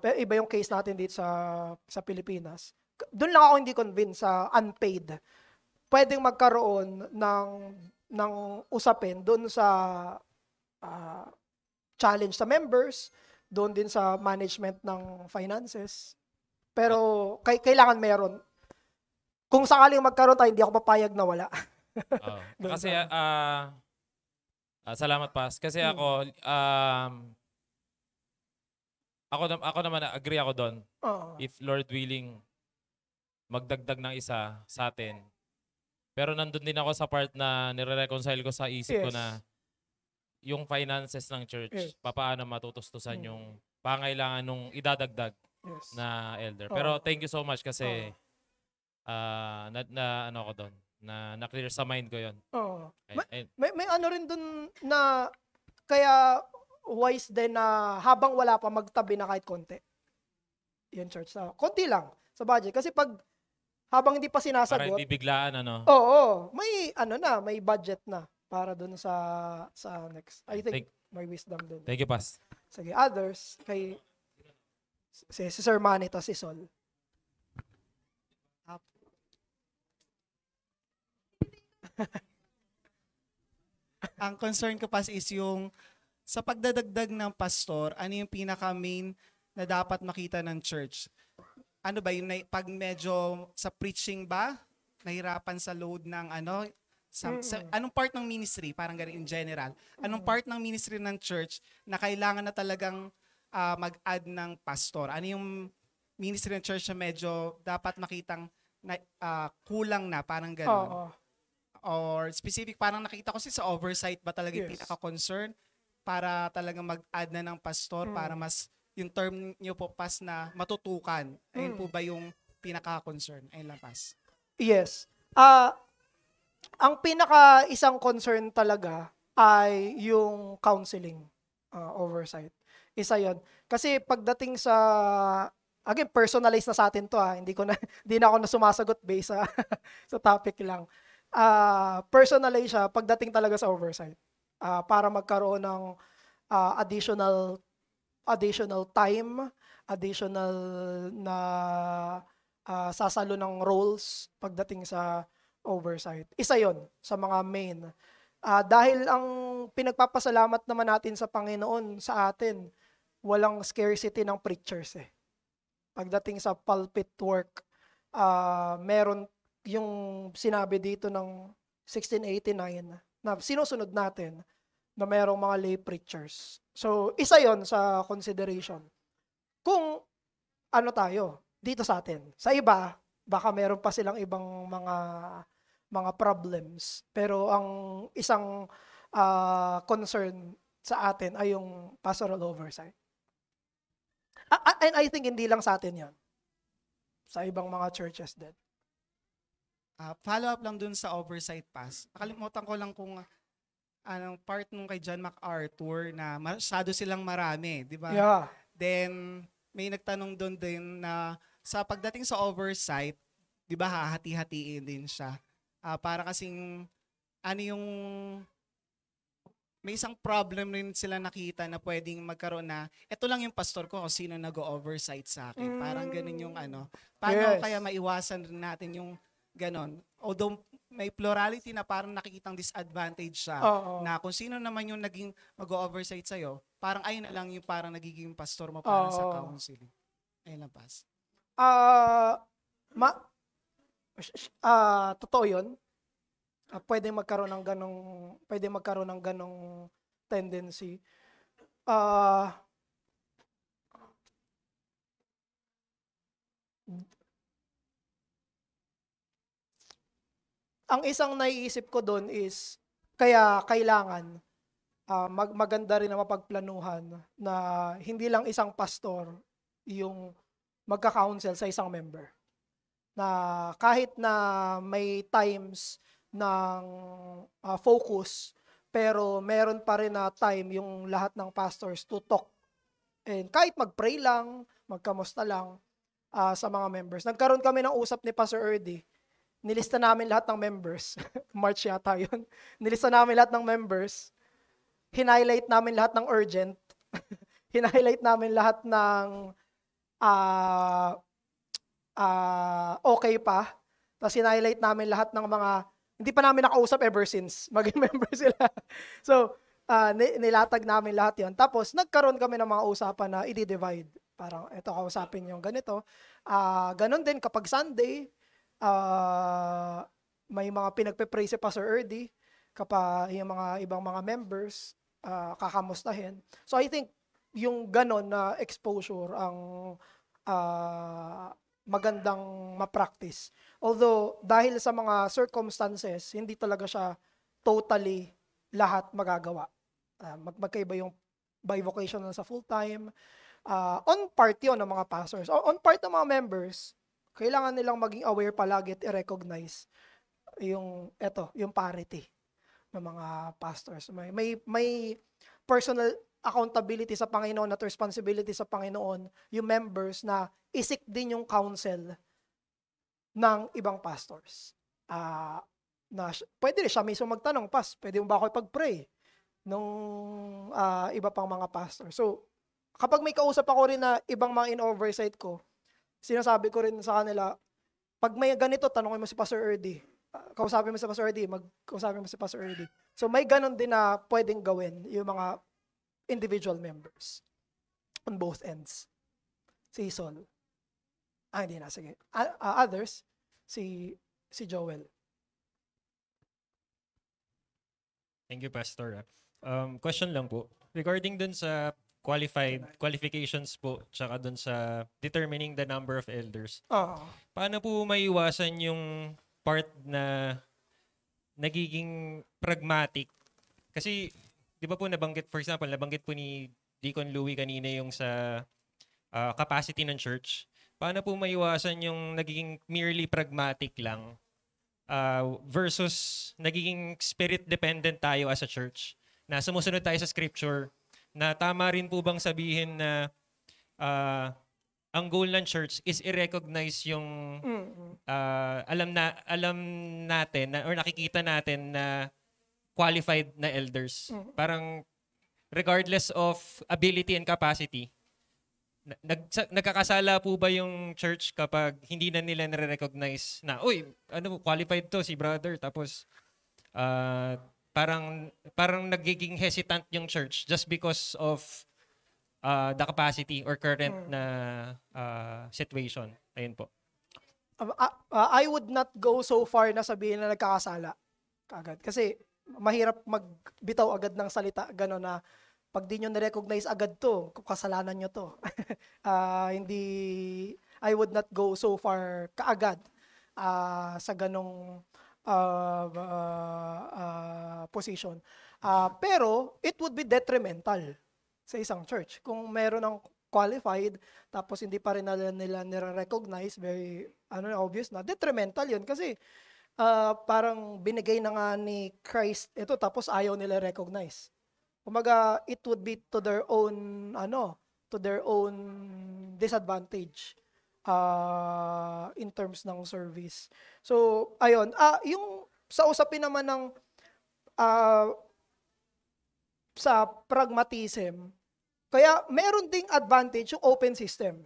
Pero iba yung case natin dito sa Pilipinas. Doon lang ako hindi convinced sa unpaid. Pwedeng magkaroon ng usapin doon sa challenge sa members, doon din sa management ng finances. Pero kailangan meron. Kung sakaling magkaroon tayo, hindi ako papayag na wala. Kasi salamat Pas. Kasi ako naman agree ako doon. If Lord willing magdagdag ng isa sa atin. Pero nandun din ako sa part na nire-reconcile ko sa isip ko na yung finances ng church, papaano matutustusan yung pangailangan nung idadagdag na elder. Pero thank you so much kasi ano ko doon, na clear sa mind ko yon. May ano rin doon na kaya wise din na habang wala pa magtabi na kahit konti. Yung church na konti lang sa budget kasi pag habang hindi pa sinasagot, para hindi biglaan may budget na para doon sa next. I think may wisdom doon. Thank you, Pas. Sige, others kay si Sir Manny to si Sol. Ang concern ko Pas is yung sa pagdadagdag ng pastor, ano yung pinaka-main na dapat makita ng church? Ano ba yung pag medyo sa preaching ba? Nahirapan sa load ng anong part ng ministry? Parang ganun in general. Anong part ng ministry ng church na kailangan na talagang mag-add ng pastor? Ano yung ministry ng church na medyo dapat makitang kulang na? Parang ganun. Or specific, parang nakita ko sa oversight ba talaga yung pinaka-concern para talagang mag-add na ng pastor para mas yung term niyo po Pas na matutukan. Ayun po ba yung pinaka-concern? Ayun lang Pas. Yes. Ang pinaka-isang concern talaga ay yung counseling oversight. Isa yon. Kasi pagdating sa again, personalized na sa atin to hindi na ako na sumasagot based sa topic lang. Personalized siya pagdating talaga sa oversight. Para magkaroon ng additional time, additional na sasalo ng roles pagdating sa oversight. Isa yon sa mga main. Dahil ang pinagpapasalamat naman natin sa Panginoon sa atin, walang scarcity ng preachers eh. Pagdating sa pulpit work, meron yung sinabi dito ng 1689 na sinusunod natin na mayroong mga lay preachers. So, isa yon sa consideration. Kung tayo, dito sa atin. Sa iba, baka meron pa silang ibang mga problems. Pero ang isang concern sa atin ay yung pastoral oversight. And I think hindi lang sa atin yan. Sa ibang mga churches din. Follow up lang dun sa oversight Pas. Nakalimutan ko lang kung anong part nung kay John MacArthur na masyado silang marami, di ba? Yeah. Then, may nagtanong doon din na sa pagdating sa oversight, di ba hahati-hatiin din siya. Para kasing, may isang problem rin sila nakita na pwedeng magkaroon na, eto lang yung pastor ko kung sino nag-oversight sa akin. Parang ganun yung paano kaya maiwasan rin natin yung ganon? Although may plurality na parang nakikitang disadvantage siya. Oo. Na kung sino naman yung naging mag-oversight sa'yo, parang ayun na lang yung parang nagiging pastor mo para sa Oo. counseling. Ayun lang, Pas. Ah, ma totoo 'yun. Pwede magkaroon ng ganong tendency. Ah, ang isang naiisip ko doon is kaya kailangan maganda rin na mapagplanuhan na hindi lang isang pastor yung magka-counsel sa isang member. Na kahit na may times ng focus, pero meron pa rin na time yung lahat ng pastors to talk. And kahit mag-pray lang, magkamusta lang sa mga members. Nagkaroon kami ng usap ni Pastor Erdy. Nilista namin lahat ng members. March yata yun. Nilista namin lahat ng members. Hinighlight namin lahat ng urgent. Hinighlight namin lahat ng okay pa. Tapos hinighlight namin lahat ng mga hindi pa namin nakausap ever since maging member sila. So, nilatag namin lahat yon. Tapos, nagkaroon kami ng mga usapan na i-divide. Parang, eto, kausapin yung ganito. Ganon din kapag Sunday, may mga pinagpe-pray si Pastor Erdy, kapag yung mga ibang mga members, kakamustahin. So, I think, yung ganon na exposure ang magandang ma-practice. Although, dahil sa mga circumstances, hindi talaga siya totally lahat magagawa. Magkaiba yung bivocational sa full-time. On part yun ng mga pastors. On part ng mga members, kailangan nilang maging aware palagi at i-recognize yung parity ng mga pastors. May personal accountability sa Panginoon at responsibility sa Panginoon yung members na isik din yung counsel ng ibang pastors. Pwede rin siya mismo magtanong, Pas, pwede mo ba ako ipag-pray nung iba pang mga pastors? So, kapag may kausap ako rin na ibang mga in-oversight ko, sinasabi ko rin sa kanila, pag may ganito, tanongin mo si Pastor Erdy. Kausapin mo si Pastor Erdy, kausapin mo si Pastor Erdy. So, may ganon din na pwedeng gawin yung mga individual members on both ends. Si Sol. Hindi na, sige. Others, si Joel. Thank you, Pastor. Question lang po. Regarding dun sa qualifications po, tsaka dun sa determining the number of elders. Paano po maiwasan yung part na nagiging pragmatic? Kasi, di ba po nabanggit po ni Deacon Louie kanina yung sa capacity ng church. Paano po maiwasan yung nagiging merely pragmatic lang versus nagiging spirit-dependent tayo as a church? Na sumusunod tayo sa scripture, na tama rin po bang sabihin na ang goal ng church is i-recognize yung alam natin or nakikita natin na qualified na elders. Parang regardless of ability and capacity, nagkakasala po ba yung church kapag hindi na nila nare-recognize na, qualified to si brother, tapos parang nagiging hesitant yung church just because of the capacity or current na situation. Ayun po. I would not go so far na sabihin na nagkakasala agad. Kasi mahirap magbitaw agad ng salita, gano'n na pag di nyo na-recognize agad to, kasalanan nyo to. I would not go so far kaagad sa ganong position. Pero, it would be detrimental sa isang church. Kung meron ng qualified, tapos hindi pa rin nila nire-recognize, very obvious na, detrimental yun. Kasi, parang binigay na nga ni Christ ito, tapos ayaw nila recognize. Kumaga, it would be to their own disadvantage in terms ng service. So, ayun. Yung sa usapin naman ng sa pragmatism, kaya meron ding advantage yung open system.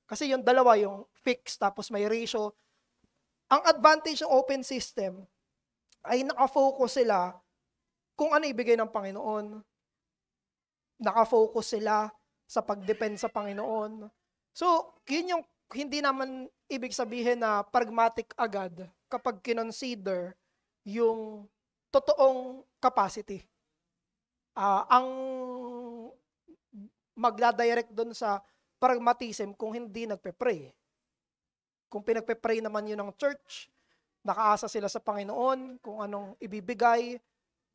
Kasi yung dalawa, yung fixed tapos may ratio. Ang advantage ng open system, ay nakafocus sila kung ano ibigay ng Panginoon. Nakafocus sila sa pag-depend sa Panginoon. So, yun yung hindi naman ibig sabihin na pragmatic agad kapag kinonsider yung totoong capacity. Ang magdadirect doon sa pragmatism kung hindi nagpe-pray. Kung pinagpe-pray naman yun ng church, nakaasa sila sa Panginoon, kung anong ibibigay,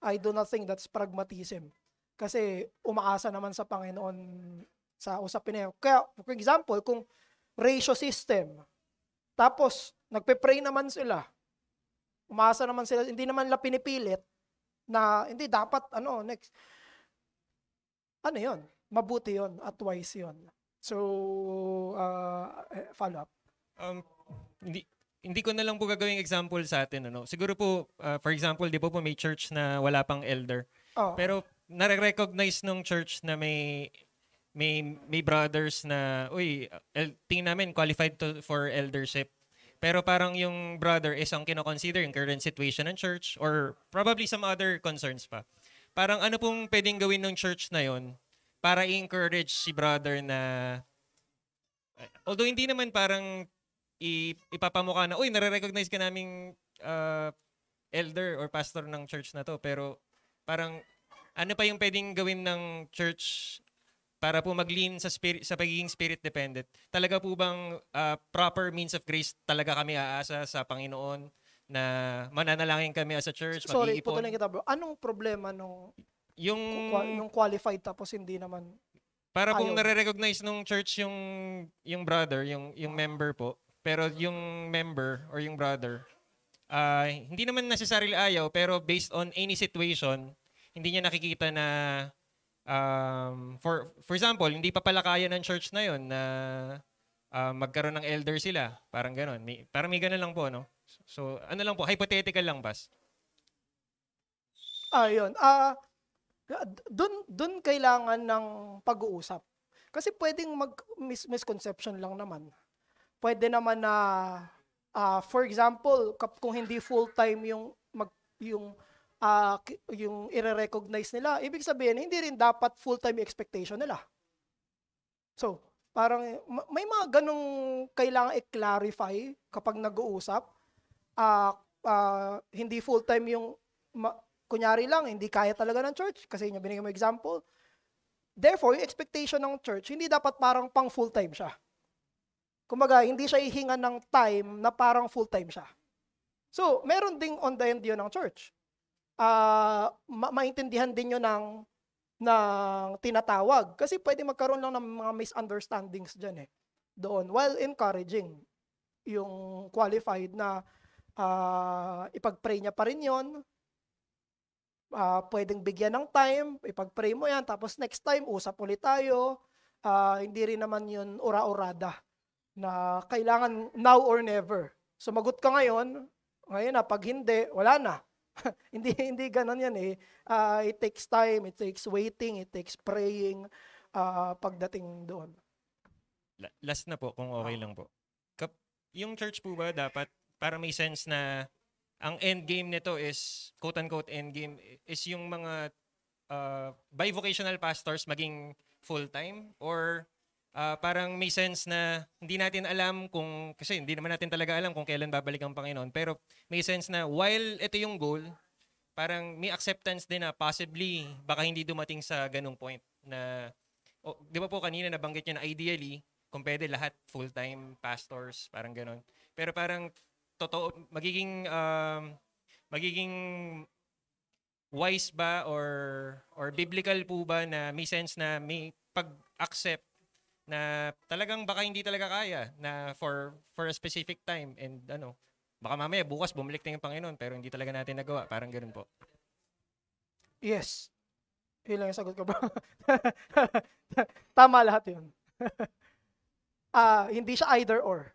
I do not think that's pragmatism. Kasi umaasa naman sa Panginoon sa usapin na yun. Kaya, for example, kung ratio system, tapos nagpe-pray naman sila, umaasa naman sila, hindi naman nila pinipilit na hindi dapat next. Ano yun? Mabuti yun at wise yun. So, follow up. Hindi ko na lang po gagawing example sa atin. Siguro po, for example, di po may church na wala pang elder. Pero nare-recognize nung church na may brothers na, tingin namin qualified for eldership. Pero parang yung brother is ang kino-consider yung current situation ng church or probably some other concerns pa. Parang ano pong pwedeng gawin ng church na yon para i-encourage si brother na, although hindi naman parang ipapamukha na, nare-recognize ka naming elder or pastor ng church na to. Pero parang ano pa yung pwedeng gawin ng church para po mag-lean sa pagiging spirit dependent? Talaga po bang proper means of grace talaga kami aasa sa Panginoon na mananalangin kami as a church, Sorry, mag-iipon? putulin kita bro. Anong problema nung yung qualified tapos hindi naman para pong nare-recognize nung church yung brother, yung member po. Pero yung member or yung brother, hindi naman necessarily ayaw, pero based on any situation, hindi niya nakikita na for example, hindi pa pala kaya ng church na yon na magkaroon ng elder sila. Parang gano'n. Parang may gano'n lang po, no? So, ano lang po, hypothetical lang, Bas. Yun. Dun kailangan ng pag-uusap. Kasi pwedeng misconception lang naman. Pwede naman na, for example, kung hindi full-time yung i-recognize nila, ibig sabihin, hindi rin dapat full-time expectation nila. So, parang may mga ganong kailangan i-clarify kapag nag-uusap. Hindi full-time yung, kunyari lang, hindi kaya talaga ng church, kasi yun yung binigay mo example. Therefore, yung expectation ng church, hindi dapat parang pang full-time siya. Kumbaga, hindi siya ihinga ng time na parang full-time siya. So, meron ding on the end yun ng church. Maintindihan din yun ng tinatawag. Kasi pwede magkaroon lang ng mga misunderstandings dyan doon. While encouraging yung qualified na ipag-pray niya pa rin yun. Pwedeng bigyan ng time, ipag-pray mo yan, tapos next time, usap ulit tayo. Hindi rin naman yun ura-urada na kailangan now or never. Sumagot ka ngayon na, pag hindi, wala na. hindi ganun yan it takes time, it takes waiting, it takes praying pagdating doon. Last na po, kung okay lang po. Yung church po ba dapat, para may sense na ang end game nito is, quote-unquote end game, is yung mga bivocational pastors maging full-time? Or parang may sense na hindi natin alam kasi hindi naman natin talaga alam kung kailan babalik ang Panginoon. Pero may sense na while ito yung goal, parang may acceptance din na possibly baka hindi dumating sa ganung point na, di ba po kanina nabanggit niyo na ideally, kung pwede lahat full-time pastors, parang ganon. Pero parang totoo, magiging wise ba or biblical po ba na may sense na may pag-accept na talagang baka hindi talaga kaya na for a specific time and baka mamaya bukas bumalik na yung Panginoon pero hindi talaga natin nagawa, parang ganoon po. Yes. Yun lang yung sagot ko ba? Tama lahat yun. Hindi siya either or.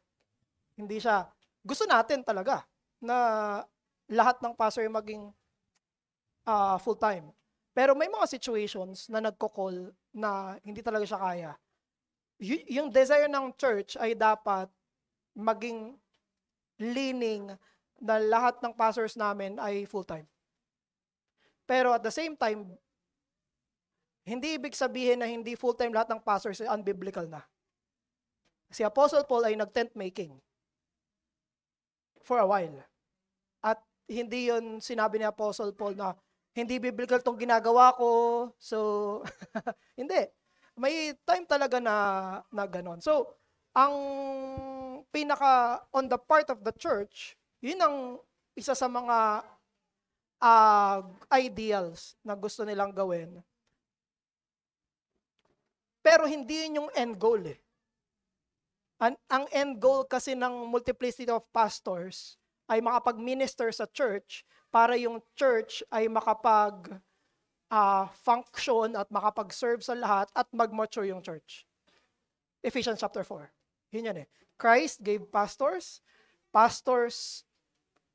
Hindi siya, gusto natin talaga na lahat ng pastor maging full-time. Pero may mga situations na nagko-call na hindi talaga siya kaya. Yung desire ng church ay dapat maging leaning na lahat ng pastors namin ay full-time. Pero at the same time, hindi ibig sabihin na hindi full-time lahat ng pastors ay unbiblical na. Si Apostle Paul ay nag-tent making for a while. At hindi yon sinabi ni Apostle Paul na hindi biblical tong ginagawa ko. So, hindi. May time talaga na ganon. So, ang pinaka on the part of the church, yun ang isa sa mga ideals na gusto nilang gawin. Pero hindi yun yung end goal eh. Ang end goal kasi ng multiplicity of pastors ay makapag-minister sa church para yung church ay function at makapag-serve sa lahat at mag-mature yung church. Ephesians chapter 4. Yun yan eh. Christ gave pastors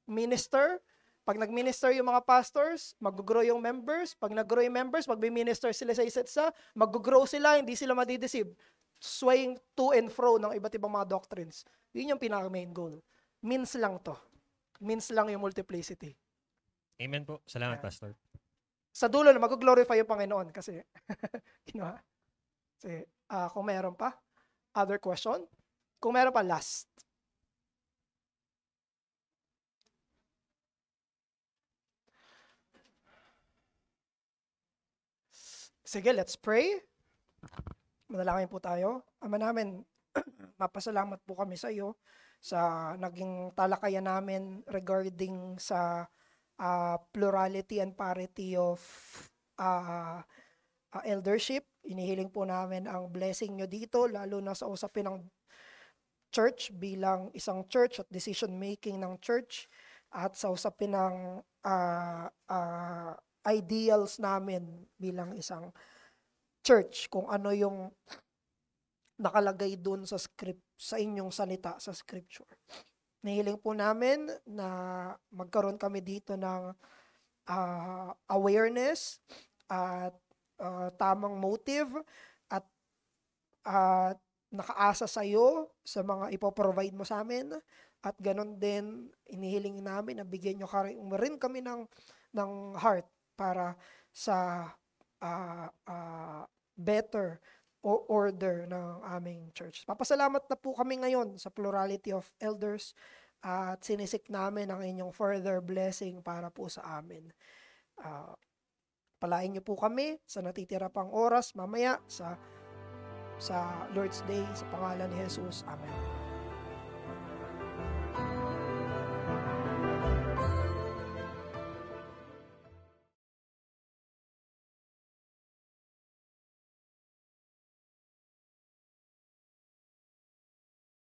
minister. Pag nag-minister yung mga pastors, mag-grow yung members. Pag nag-grow yung members, mag-minister sila sa isa't isa, mag-grow sila, hindi sila madideceive. Swaying to and fro ng iba't ibang mga doctrines. Yun yung pinaka-main goal. Means lang to. Means lang yung multiplicity. Amen po. Salamat, Pastor. Sa dulo na mag-glorify yung Panginoon kasi kung meron pa, other question? Kung meron pa, last. Sige, let's pray. Manalangin po tayo. Ama namin, mapasalamat po kami sa iyo sa naging talakayan namin regarding sa plurality and parity of eldership. Inihiling po namin ang blessing nyo dito, lalo na sa usapin ng church bilang isang church at decision making ng church at sa usapin ng ideals namin bilang isang church, kung ano yung nakalagay dun sa script, sa inyong salita, sa scripture. Nihiling po namin na magkaroon kami dito ng awareness at tamang motive at nakaasa sa iyo sa mga ipoprovide mo sa amin, at ganon din inihiling namin na bigyan nyo rin kami ng heart para sa better order ng aming church. Papasalamat na po kami ngayon sa plurality of elders at sinisik namin ang inyong further blessing para po sa amin. Palain niyo po kami sa natitira pang oras mamaya sa Lord's Day sa pangalan ni Jesus. Amen.